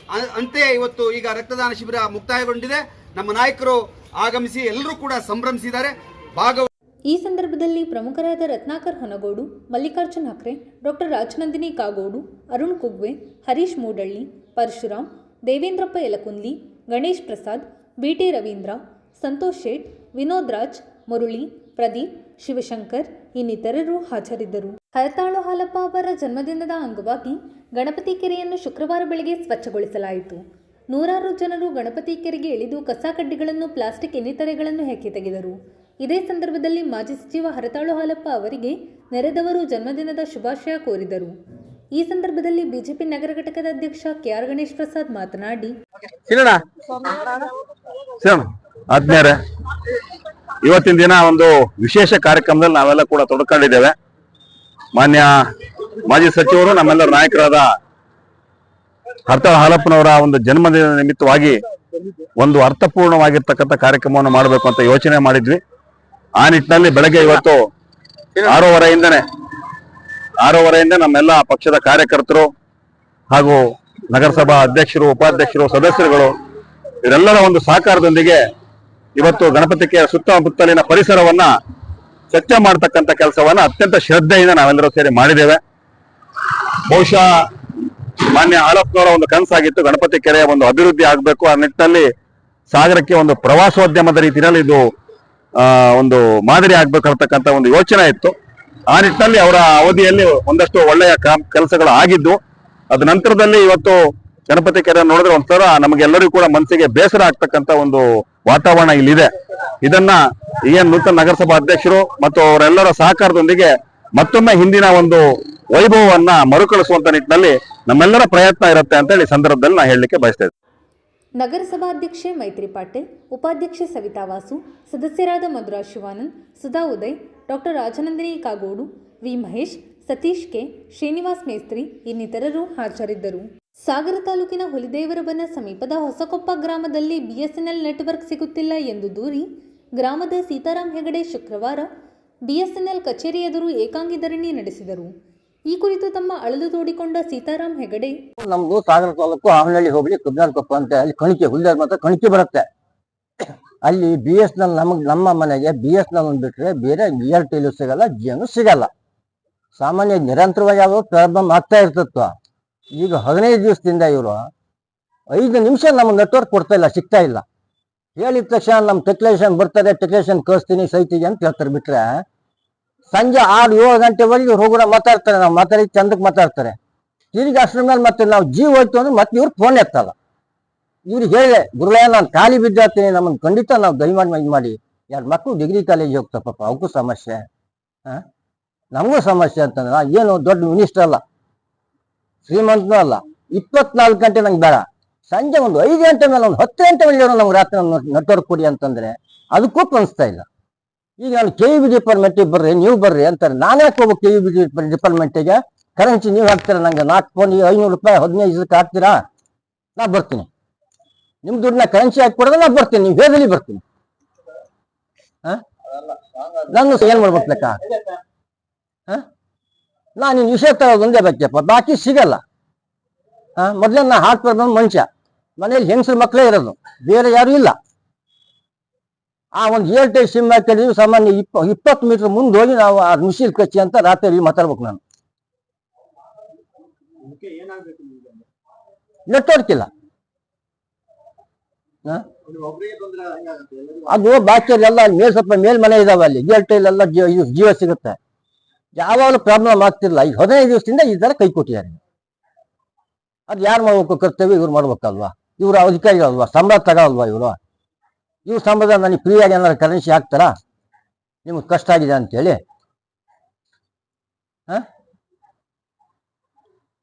ಅಂತೆ ಇವತ್ತು ಈಗ ರಕ್ತದಾನ ಶಿಬಿರ ಮುಕ್ತಾಯಗೊಂಡಿದೆ. ನಮ್ಮ ನಾಯಕರು ಆಗಮಿಸಿ ಎಲ್ಲರೂ ಕೂಡ ಸಂಭ್ರಮಿಸಿದ್ದಾರೆ. ಈ ಸಂದರ್ಭದಲ್ಲಿ ಪ್ರಮುಖರಾದ ರತ್ನಾಕರ್ ಹೊನಗೋಡು, ಮಲ್ಲಿಕಾರ್ಜುನ್ ಹಕ್ರೆ, ಡಾಕ್ಟರ್ ರಾಜನಂದಿನಿ ಕಾಗೋಡು, ಅರುಣ್ ಕುಗ್ವೆ, ಹರೀಶ್ ಮೂಡಳ್ಳಿ, ಪರಶುರಾಮ್, ದೇವೇಂದ್ರಪ್ಪ ಯಲಕುಂದ್ಲಿ, ಗಣೇಶ್ ಪ್ರಸಾದ್, ಬಿಟಿ ರವೀಂದ್ರ, ಸಂತೋಷ್ ಶೇಟ್, ವಿನೋದ್ ರಾಜ್, ಮುರಳಿ, ಪ್ರದೀಪ್, ಶಿವಶಂಕರ್ ಇನ್ನಿತರರು ಹಾಜರಿದ್ದರು. ಹರತಾಳು ಹಾಲಪ್ಪ ಅವರ ಜನ್ಮದಿನದ ಅಂಗವಾಗಿ ಗಣಪತಿ ಕೆರೆಯನ್ನು ಶುಕ್ರವಾರ ಬೆಳಗ್ಗೆ ಸ್ವಚ್ಛಗೊಳಿಸಲಾಯಿತು. ನೂರಾರು ಜನರು ಗಣಪತಿ ಕೆರೆಗೆ ಇಳಿದು ಕಸ ಕಡ್ಡಿಗಳನ್ನು, ಪ್ಲಾಸ್ಟಿಕ್ ಇನ್ನಿತರೆಗಳನ್ನು ಹೆಕ್ಕಿ ತೆಗೆದರು. ಇದೇ ಸಂದರ್ಭದಲ್ಲಿ ಮಾಜಿ ಸಚಿವ ಹರತಾಳು ಹಾಲಪ್ಪ ಅವರಿಗೆ ನೆರೆದವರು ಜನ್ಮದಿನದ ಶುಭಾಶಯ ಕೋರಿದರು. ಈ ಸಂದರ್ಭದಲ್ಲಿ ಬಿಜೆಪಿ ನಗರ ಘಟಕದ ಅಧ್ಯಕ್ಷ ಕೆಆರ್ ಗಣೇಶ್ ಪ್ರಸಾದ್ ಮಾತನಾಡಿ, ಆತ್ಮೀಯರೇ, ಇವತ್ತಿನ ದಿನ ಒಂದು ವಿಶೇಷ ಕಾರ್ಯಕ್ರಮದಲ್ಲಿ ನಾವೆಲ್ಲ ಕೂಡ ತೊಡಕೊಂಡಿದ್ದೇವೆ. ಮಾನ್ಯ ಮಾಜಿ ಸಚಿವರು, ನಮ್ಮೆಲ್ಲರ ನಾಯಕರಾದ ಹರ್ತಾಳ ಹಾಲಪ್ಪನವರ ಒಂದು ಜನ್ಮದಿನ ನಿಮಿತ್ತವಾಗಿ ಒಂದು ಅರ್ಥಪೂರ್ಣವಾಗಿರ್ತಕ್ಕಂಥ ಕಾರ್ಯಕ್ರಮವನ್ನು ಮಾಡಬೇಕು ಅಂತ ಯೋಚನೆ ಮಾಡಿದ್ವಿ. ಆ ನಿಟ್ಟಿನಲ್ಲಿ ಬೆಳಗ್ಗೆ ಇವತ್ತು 6:30ಯಿಂದ ನಮ್ಮೆಲ್ಲ ಪಕ್ಷದ ಕಾರ್ಯಕರ್ತರು ಹಾಗೂ ನಗರಸಭಾ ಅಧ್ಯಕ್ಷರು, ಉಪಾಧ್ಯಕ್ಷರು, ಸದಸ್ಯರುಗಳು ಇವರೆಲ್ಲರ ಒಂದು ಸಹಕಾರದೊಂದಿಗೆ ಇವತ್ತು ಗಣಪತಿ ಕೆರೆ ಸುತ್ತಮುತ್ತಲಿನ ಪರಿಸರವನ್ನ ಸ್ವಚ್ಛ ಮಾಡತಕ್ಕಂಥ ಕೆಲಸವನ್ನ ಅತ್ಯಂತ ಶ್ರದ್ಧೆಯಿಂದ ನಾವೆಲ್ಲರೂ ಸೇರಿ ಮಾಡಿದ್ದೇವೆ. ಬಹುಶಃ ಮಾನ್ಯ ಹಾಲಪ್ಪನವರ ಒಂದು ಕನಸಾಗಿತ್ತು ಗಣಪತಿ ಕೆರೆಯ ಒಂದು ಅಭಿವೃದ್ಧಿ ಆಗಬೇಕು. ಆ ನಿಟ್ಟಿನಲ್ಲಿ ಸಾಗರಕ್ಕೆ ಒಂದು ಪ್ರವಾಸೋದ್ಯಮದ ರೀತಿಯಲ್ಲಿ ಇದು ಒಂದು ಮಾದರಿ ಆಗ್ಬೇಕಂತಕ್ಕಂಥ ಒಂದು ಯೋಚನೆ ಇತ್ತು. ಆ ನಿಟ್ಟಿನಲ್ಲಿ ಅವರ ಅವಧಿಯಲ್ಲಿ ಒಂದಷ್ಟು ಒಳ್ಳೆಯ ಕೆಲಸಗಳು ಆಗಿದ್ದು, ಅದ ನಂತರದಲ್ಲಿ ಇವತ್ತು ಗಣಪತಿ ಕೆರೆ ನೋಡಿದ್ರೆ ಒಂಥರ ನಮಗೆಲ್ಲರಿಗೂ ಕೂಡ ಮನಸ್ಸಿಗೆ ಬೇಸರ ಆಗ್ತಕ್ಕಂಥ ಒಂದು ವಾತಾವರಣ ಇಲ್ಲಿದೆ. ಇದನ್ನ ನೂತನ ನಗರಸಭಾ ಅಧ್ಯಕ್ಷರು ಮತ್ತು ಅವರೆಲ್ಲರ ಸಹಕಾರದೊಂದಿಗೆ ಮತ್ತೊಮ್ಮೆ ಹಿಂದಿನ ಒಂದು ವೈಭವವನ್ನ ಮರುಕಳಿಸುವಂತ ನಿಟ್ಟಿನಲ್ಲಿ ನಮ್ಮೆಲ್ಲರ ಪ್ರಯತ್ನ ಇರುತ್ತೆ ಅಂತ ಹೇಳಿ ಸಂದರ್ಭದಲ್ಲಿ ನಾನು ಹೇಳಲಿಕ್ಕೆ ಬಯಸ್ತಾ ಇದ್ದೀನಿ. ನಗರಸಭಾಧ್ಯಕ್ಷೆ ಮೈತ್ರಿ ಪಾಟೀಲ್, ಉಪಾಧ್ಯಕ್ಷೆ ಸವಿತಾ ವಾಸು, ಸದಸ್ಯರಾದ Madhura Shivanand, Sudha Uday, doctor Rajanandini Kagodu, V Mahesh, Satish K, Srinivas Mestri ಇನ್ನಿತರರು ಹಾಜರಿದ್ದರು. ಸಾಗರ ತಾಲೂಕಿನ ಹುಲಿದೇವರಬನ ಸಮೀಪದ ಹೊಸಕೊಪ್ಪ ಗ್ರಾಮದಲ್ಲಿ ಬಿಎಸ್ಎನ್ಎಲ್ ನೆಟ್ವರ್ಕ್ ಸಿಗುತ್ತಿಲ್ಲ ಎಂದು ದೂರಿ ಗ್ರಾಮದ ಸೀತಾರಾಮ್ ಹೆಗಡೆ ಶುಕ್ರವಾರ ಬಿಎಸ್ಎನ್ಎಲ್ ಕಚೇರಿ ಎದುರು ಏಕಾಂಗಿ ಧರಣಿ ನಡೆಸಿದರು. ಈ ಕುರಿತು ತಮ್ಮ ಅಳಲು ತೋಡಿಕೊಂಡ ಸೀತಾರಾಮ್ ಹೆಗಡೆ, ನಮ್ದು ಸಾಗರ ತಾಲೂಕು ಆವನಹಳ್ಳಿ ಹೋಬಳಿ ಕುಬ್ನಾರ್ಕೊಪ್ಪ ಅಂತ ಅಲ್ಲಿ ಕಣಿಕೆ ಹುಲ್ದಾರ್ ಮಾತ್ರ ಕಣಿಕೆ ಬರುತ್ತೆ. ಅಲ್ಲಿ BSNL ನಮ್ಮ ಮನೆಗೆ BSNL ಬಿಟ್ರೆ ಬೇರೆ ಏರ್ಟೆಲ್ ಸಿಗಲ್ಲ, ಜಿಯೋ ಸಿಗಲ್ಲ. ಸಾಮಾನ್ಯ ನಿರಂತರವಾಗಿ ಯಾವ ಪ್ರಾಬ್ಲಮ್ ಆಗ್ತಾ ಇರ್ತಿತ್ತು. ಈಗ 15 ದಿವಸದಿಂದ ಇವರು 5 ನಿಮಿಷ ನಮ್ಗೆ ನೆಟ್ವರ್ಕ್ ಕೊಡ್ತಾ ಇಲ್ಲ, ಸಿಗ್ತಾ ಇಲ್ಲ. ಹೇಳಿದ ತಕ್ಷಣ ನಮ್ಮ ಟೆಕ್ನಿಷಿಯನ್ ಬರ್ತಾರೆ, ಟೆಕ್ನಿಷಿಯನ್ ಕಳಿಸ್ತೀನಿ ಸೈಟಿಗೆ ಅಂತ ಹೇಳ್ತಾರೆ. ಬಿಟ್ರೆ ಸಂಜೆ 6-7 ಗಂಟೆವರೆಗೆ ಹೋಗೋಣ ಮಾತಾಡ್ತಾರೆ, ನಾವು ಮಾತಾಡಿ ಚಂದಕ್ಕೆ ಮಾತಾಡ್ತಾರೆ. ತಿರುಗಿ ಅಷ್ಟ್ರ ಮೇಲೆ ಮತ್ತೆ ನಾವು ಜೀವ ಹೋಯ್ತು ಅಂದ್ರೆ ಮತ್ತೆ ಇವ್ರು ಫೋನ್ ಎತ್ತಲ್ಲ. ಇವ್ರಿಗೆ ಹೇಳಿ, ಗುರುಳಯ್ಯ ನಾನು ಖಾಲಿ ಬಿದ್ದಾತೀನಿ, ನಮ್ಮನ್ನು ಖಂಡಿತ ನಾವು ದಯಮಾಡಿ ಇದು ಮಾಡಿ. 2 ಮಕ್ಕಳು ಡಿಗ್ರಿ ಕಾಲೇಜ್ ಹೋಗ್ತಾ ಪಾಪ, ಅವಕ್ಕೂ ಸಮಸ್ಯೆ, ನಮಗೂ ಸಮಸ್ಯೆ ಅಂತಂದ್ರೆ ಏನು ದೊಡ್ಡ ಮಿನಿಸ್ಟರ್ ಅಲ್ಲ, ಶ್ರೀಮಂತನೂ ಅಲ್ಲ. 24 ಗಂಟೆ ನಂಗೆ ಬೇಡ, ಸಂಜೆ ಒಂದು 5 ಗಂಟೆ ಮೇಲೆ ಒಂದು 10 ಗಂಟೆ ಮೇಲೆ ನಮ್ಗೆ ರಾತ್ರಿ ನೆಟ್ವರ್ಕ್ ಕೊಡಿ ಅಂತಂದ್ರೆ ಅದಕ್ಕೂ ಅನಿಸ್ತಾ ಇಲ್ಲ. ಈಗ ನಾನು KEB ಡಿಪಾರ್ಟ್ಮೆಂಟಿಗೆ ಬರ್ರಿ, ನೀವು ಬರ್ರಿ ಅಂತಾರೆ. ನಾನು ಯಾಕೆ ಹೋಗ್ಬೇಕು KEB ಡಿಪಾರ್ಟ್ಮೆಂಟಿಗೆ? ಕರೆನ್ಸಿ ನೀವು ಹಾಕ್ತೀರಾ, ನಂಗೆ 4 ಫೋನ್ 500 ರೂಪಾಯಿ 15 ದಿವಸಕ್ಕೆ ಹಾಕ್ತೀರಾ? ನಾ ಬರ್ತೀನಿ. ನಿಮ್ಮ ದುಡ್ಡನ್ನ ಕರೆನ್ಸಿ ಹಾಕಿ ಕೊಡೋದು, ನಾ ಬರ್ತೀನಿ. ನೀವು ಹೇಳಿ ಬರ್ತೀನಿ. ನಾನು ಏನ್ ಮಾಡ್ಬೇಕು ಲೆಕ್ಕ? ನಾನು ವಿಷಯ ತರೋದು ಒಂದೇ ಬೇಕಪ್ಪ, ಬಾಕಿ ಸಿಗಲ್ಲ. ಮೊದ್ಲೇ ನಾ ಹಾರ್ಟ್ ಪ್ರಾಬ್ಲಮ್ ಮನುಷ್ಯ, ಮನೇಲಿ ಹೆಂಗಸ್ರ ಮಕ್ಕಳೇ ಇರೋದು, ಬೇರೆ ಯಾರು ಇಲ್ಲ. ಆ ಒಂದು ಏರ್ಟೆಲ್ ಸಿಮ್ ಹಾಕಿದ್ವಿ, ಸಾಮಾನ್ಯ 20 ಮೀಟರ್ ಮುಂದೆ ಹೋಗಿ ನಾವು ಆ ಮಿಷಿಲ್ ಕಚ್ಚಿ ಅಂತ ರಾತ್ರಿ ಮಾತಾಡ್ಬೇಕು. ನಾನು ನೆಟ್ವರ್ಕ್ ಇಲ್ಲ. ಅದು ಬಾಕಿಯಲ್ಲಿ ಎಲ್ಲ ಸ್ವಲ್ಪ ಮೇಲ್ಮನೆ ಇದಾವೆ, ಅಲ್ಲಿ ಏರ್ಟೆಲ್ ಎಲ್ಲ ಜಿಯೋ ಸಿಗುತ್ತೆ. ಯಾವಾಗಲೂ ಪ್ರಾಬ್ಲಮ್ ಆಗ್ತಿಲ್ಲ. ಈಗ 15 ದಿವಸದಿಂದ ಈ ತರ ಕೈ ಕೊಟ್ಟಿದ್ದಾರೆ. ಅದು ಯಾರು ಮಾಡ್ಬೇಕು ಕರ್ತವ್ಯ? ಇವ್ರು ಮಾಡ್ಬೇಕಲ್ವಾ? ಇವ್ರು ಅಧಿಕಾರಿಗಳಲ್ವಾ? ಸಂಬಳ ತಗೊಳಲ್ವಾ ಇವರು? ಇವ್ರ ಸಂಬಳ ನನಗೆ ಫ್ರೀಯಾಗಿ ಏನಾದ್ರು ಕರೆನ್ಸಿ ಹಾಕ್ತಾರಾ ನಿಮ್ಗೆ ಕಷ್ಟ ಆಗಿದೆ ಅಂತೇಳಿ?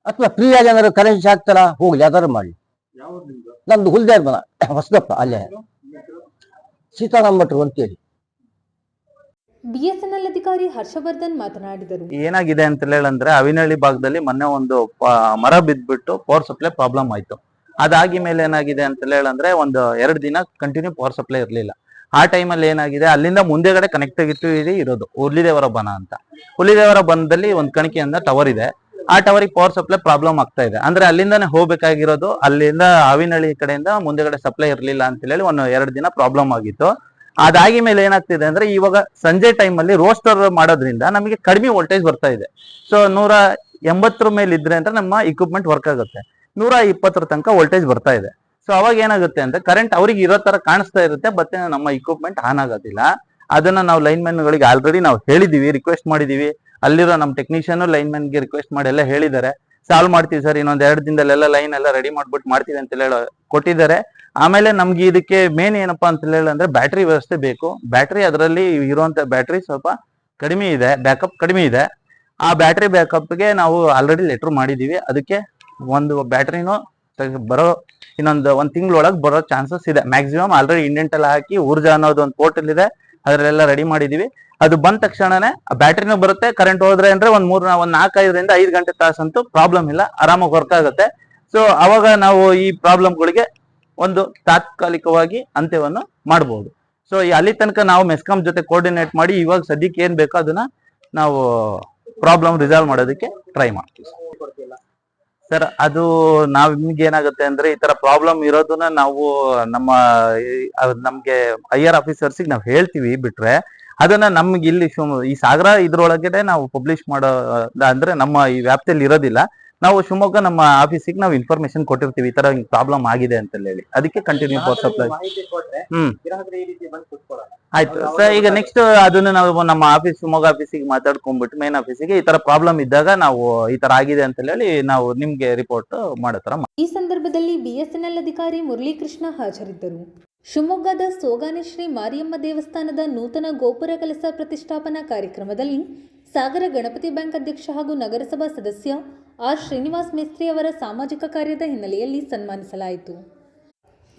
ಅಥವಾ ಫ್ರೀಯಾಗಿ ಏನಾದ್ರು ಕರೆನ್ಸಿ ಹಾಕ್ತಾರಾ? ಹೋಗ್ಲಿ, ಯಾವ್ದಾರು ಮಾಡಿ. ನಮ್ದು ಹುಲ್ದೇರ್ ಮನ ಹೊಸಗಪ್ಪ, ಅಲ್ಲೇ ಸೀತಾರಾಮ್ ಭಟ್ರು ಅಂತೇಳಿ. ಬಿಎಸ್ಎನ್ಎಲ್ ಅಧಿಕಾರಿ ಹರ್ಷವರ್ಧನ್ ಮಾತನಾಡಿದರು. ಏನಾಗಿದೆ ಅಂತ ಹೇಳಂದ್ರೆ, ಅವಿನಹಳ್ಳಿ ಭಾಗದಲ್ಲಿ ಮೊನ್ನೆ ಒಂದು ಮರ ಬಿದ್ದ್ಬಿಟ್ಟು ಪವರ್ ಸಪ್ಲೈ ಪ್ರಾಬ್ಲಮ್ ಆಯ್ತು. ಅದಾಗಿ ಮೇಲೆ ಏನಾಗಿದೆ ಅಂತ ಹೇಳಂದ್ರೆ, ಒಂದು 2 ದಿನ ಕಂಟಿನ್ಯೂ ಪವರ್ ಸಪ್ಲೈ ಇರಲಿಲ್ಲ. ಆ ಟೈಮಲ್ಲಿ ಏನಾಗಿದೆ, ಅಲ್ಲಿಂದ ಮುಂದೆಗಡೆ ಕನೆಕ್ಟಿವಿಟಿ ಇರೋದು ಹುಲಿದೇವರ ಬನ ಅಂತ. ಹುಲಿದೇವರ ಬನದಲ್ಲಿ ಒಂದು ಕಣಿಕೆಯಿಂದ ಟವರ್ ಇದೆ. ಆ ಟವರಿಗೆ ಪವರ್ ಸಪ್ಲೈ ಪ್ರಾಬ್ಲಮ್ ಆಗ್ತಾ ಇದೆ. ಅಂದ್ರೆ ಅಲ್ಲಿಂದಾನೆ ಹೋಗ್ಬೇಕಾಗಿರೋದು, ಅಲ್ಲಿಂದ ಹಾವಿನಹಳ್ಳಿ ಕಡೆಯಿಂದ ಮುಂದೆಗಡೆ ಸಪ್ಲೈ ಇರಲಿಲ್ಲ ಅಂತ ಹೇಳಿ ಒಂದು 2 ದಿನ ಪ್ರಾಬ್ಲಮ್ ಆಗಿತ್ತು. ಅದಾಗಿ ಮೇಲೆ ಏನಾಗ್ತಿದೆ ಅಂದ್ರೆ, ಇವಾಗ ಸಂಜೆ ಟೈಮ್ ಅಲ್ಲಿ ರೋಸ್ಟರ್ ಮಾಡೋದ್ರಿಂದ ನಮಗೆ ಕಡಿಮೆ ವೋಲ್ಟೇಜ್ ಬರ್ತಾ ಇದೆ. ಸೊ 180 ಮೇಲೆ ಇದ್ರೆ ಅಂದ್ರೆ ನಮ್ಮ ಇಕ್ವಿಪ್ಮೆಂಟ್ ವರ್ಕ್ ಆಗುತ್ತೆ. 120 ತನಕ ವೋಲ್ಟೇಜ್ ಬರ್ತಾ ಇದೆ. ಸೊ ಅವಾಗ ಏನಾಗುತ್ತೆ ಅಂದ್ರೆ, ಕರೆಂಟ್ ಅವ್ರಿಗೆ ಇರೋ ತರ ಕಾಣಿಸ್ತಾ ಇರುತ್ತೆ, ಮತ್ತೆ ನಮ್ಮ ಇಕ್ವಿಪ್ಮೆಂಟ್ ಆನ್ ಆಗೋದಿಲ್ಲ. ಅದನ್ನ ನಾವು ಲೈನ್ಮನ್ ಗಳಿಗೆ ಆಲ್ರೆಡಿ ನಾವು ಹೇಳಿದೀವಿ, ರಿಕ್ವೆಸ್ಟ್ ಮಾಡಿದೀವಿ. ಅಲ್ಲಿರೋ ನಮ್ಮ ಟೆಕ್ನಿಷಿಯನ್ ಲೈನ್ಮನ್ ಗೆ ರಿಕ್ವೆಸ್ಟ್ ಮಾಡಿ ಎಲ್ಲ ಹೇಳಿದ್ದಾರೆ, ಸಾಲ್ವ್ ಮಾಡ್ತೀವಿ ಸರ್, ಇನ್ನೊಂದ್ 2 ದಿನದಲ್ಲೆಲ್ಲ ಲೈನ್ ಎಲ್ಲ ರೆಡಿ ಮಾಡ್ಬಿಟ್ಟು ಮಾಡ್ತೀವಿ ಅಂತ ಹೇಳಿ ಕೊಟ್ಟಿದ್ದಾರೆ. ಆಮೇಲೆ ನಮ್ಗೆ ಇದಕ್ಕೆ ಮೇನ್ ಏನಪ್ಪಾ ಅಂತ ಹೇಳಂದ್ರೆ, ಬ್ಯಾಟ್ರಿ ವ್ಯವಸ್ಥೆ ಬೇಕು. ಬ್ಯಾಟ್ರಿ ಅದರಲ್ಲಿ ಇರುವಂತ ಬ್ಯಾಟ್ರಿ ಸ್ವಲ್ಪ ಕಡಿಮೆ ಇದೆ, ಬ್ಯಾಕಪ್ ಕಡಿಮೆ ಇದೆ. ಆ ಬ್ಯಾಟ್ರಿ ಬ್ಯಾಕಪ್ಗೆ ನಾವು ಆಲ್ರೆಡಿ ಲೆಟರ್ ಮಾಡಿದೀವಿ. ಅದಕ್ಕೆ ಒಂದು ಬ್ಯಾಟ್ರಿನೂ ಬರೋ ಇನ್ನೊಂದು 1 ತಿಂಗಳೊಳಗೆ ಬರೋ ಚಾನ್ಸಸ್ ಇದೆ ಮ್ಯಾಕ್ಸಿಮಮ್. ಆಲ್ರೆಡಿ ಇಂಡೆಂಟ್ ಎಲ್ಲ ಹಾಕಿ ಊರ್ಜಾ ಅನ್ನೋದು ಒಂದು ಪೋರ್ಟಲ್ ಇದೆ, ಅದರಲ್ಲೆಲ್ಲ ರೆಡಿ ಮಾಡಿದೀವಿ. ಅದು ಬಂದ ತಕ್ಷಣನೇ ಬ್ಯಾಟ್ರಿನೂ ಬರುತ್ತೆ. ಕರೆಂಟ್ ಹೋದ್ರೆ ಅಂದ್ರೆ ಒಂದು 4-5 ಗಂಟೆ ತಾಸಂತೂ ಪ್ರಾಬ್ಲಮ್ ಇಲ್ಲ, ಆರಾಮಾಗಿ ವರ್ಕ್ ಆಗುತ್ತೆ. ಸೊ ಅವಾಗ ನಾವು ಈ ಪ್ರಾಬ್ಲಮ್ಗಳಿಗೆ ಒಂದು ತಾತ್ಕಾಲಿಕವಾಗಿ ಅಂತ್ಯವನ್ನು ಮಾಡಬಹುದು. ಸೊ ಅಲ್ಲಿ ತನಕ ನಾವು ಮೆಸ್ಕಾಂ ಜೊತೆ ಕೋಆರ್ಡಿನೇಟ್ ಮಾಡಿ ಇವಾಗ ಸದ್ಯಕ್ಕೆ ಏನ್ ಬೇಕೋ ಅದನ್ನ ನಾವು ಪ್ರಾಬ್ಲಮ್ ರಿಸಾಲ್ವ್ ಮಾಡೋದಕ್ಕೆ ಟ್ರೈ ಮಾಡ್ತೀವಿ. ಸರ್, ಅದು ನಿಮ್ಗೆ ಏನಾಗುತ್ತೆ ಅಂದ್ರೆ, ಈ ತರ ಪ್ರಾಬ್ಲಮ್ ಇರೋದನ್ನ ನಾವು ನಮ್ಗೆ ಹೈಯರ್ ಆಫೀಸರ್ಸಿಗೆ ನಾವು ಹೇಳ್ತೀವಿ. ಬಿಟ್ರೆ ಅದನ್ನ ನಮ್ಗೆ ಇಲ್ಲಿ ಈ ಸಾಗರ ಇದ್ರೊಳಗಡೆ ನಾವು ಪಬ್ಲಿಷ್ ಮಾಡೋ ಅಂದ್ರೆ ನಮ್ಮ ಈ ವ್ಯಾಪ್ತಿಯಲ್ಲಿ ಇರೋದಿಲ್ಲ. ನಾವು ಶಿವಮೊಗ್ಗ ನಮ್ಮ ಆಫೀಸಿಗೆ ನಾವು ಇನ್ಫಾರ್ಮೇಶನ್ ಕೊಟ್ಟಿರ್ತೀವಿ, ಈ ತರ ಪ್ರಾಬ್ಲಮ್ ಆಗಿದೆ ಅಂತ ಹೇಳಿ. ಅದಕ್ಕೆ ಕಂಟಿನ್ಯೂ ಪವರ್ ಸಪ್ಲೈ. ಆಯ್ತು ಸರ್. ಈಗ ನೆಕ್ಸ್ಟ್ ಅದನ್ನ ನಾವು ನಮ್ಮ ಆಫೀಸ್ ಶಿವಮೊಗ್ಗ ಆಫೀಸಿಗೆ ಮಾತಾಡ್ಕೊಂಡ್ಬಿಟ್ಟು ಮೇನ್ ಆಫೀಸಿಗೆ ಈ ತರ ಪ್ರಾಬ್ಲಮ್ ಇದ್ದಾಗ ನಾವು ಈ ತರ ಆಗಿದೆ ಅಂತ ಹೇಳಿ ನಾವು ನಿಮ್ಗೆ ರಿಪೋರ್ಟ್ ಮಾಡೋ ತರ. ಈ ಸಂದರ್ಭದಲ್ಲಿ ಬಿಎಸ್ಎನ್ಎಲ್ ಅಧಿಕಾರಿ ಮುರಳೀಕೃಷ್ಣ ಹಾಜರಿದ್ದರು. ಶಿವಮೊಗ್ಗದ ಸೋಗಾನೆ ಶ್ರೀ ಮಾರಿಯಮ್ಮ ದೇವಸ್ಥಾನದ ನೂತನ ಗೋಪುರ ಕೆಲಸ ಪ್ರತಿಷ್ಠಾಪನಾ ಕಾರ್ಯಕ್ರಮದಲ್ಲಿ ಸಾಗರ ಗಣಪತಿ ಬ್ಯಾಂಕ್ ಅಧ್ಯಕ್ಷ ಹಾಗೂ ನಗರಸಭಾ ಸದಸ್ಯ ಆರ್ ಶ್ರೀನಿವಾಸ್ ಮೇಸ್ತ್ರಿ ಅವರ ಸಾಮಾಜಿಕ ಕಾರ್ಯದ ಹಿನ್ನೆಲೆಯಲ್ಲಿ ಸನ್ಮಾನಿಸಲಾಯಿತು.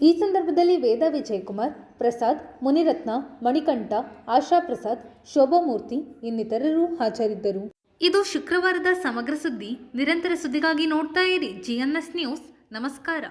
ಈ ಸಂದರ್ಭದಲ್ಲಿ ವೇದ ವಿಜಯಕುಮಾರ್, ಪ್ರಸಾದ್, ಮುನಿರತ್ನ, ಮಣಿಕಂಠ, ಆಶಾ ಪ್ರಸಾದ್, ಶೋಭಾಮೂರ್ತಿ ಇನ್ನಿತರರು ಹಾಜರಿದ್ದರು. ಇದು ಶುಕ್ರವಾರದ ಸಮಗ್ರ ಸುದ್ದಿ. ನಿರಂತರ ಸುದ್ದಿಗಾಗಿ ನೋಡ್ತಾ ಇರಿ GNS ನ್ಯೂಸ್. ನಮಸ್ಕಾರ.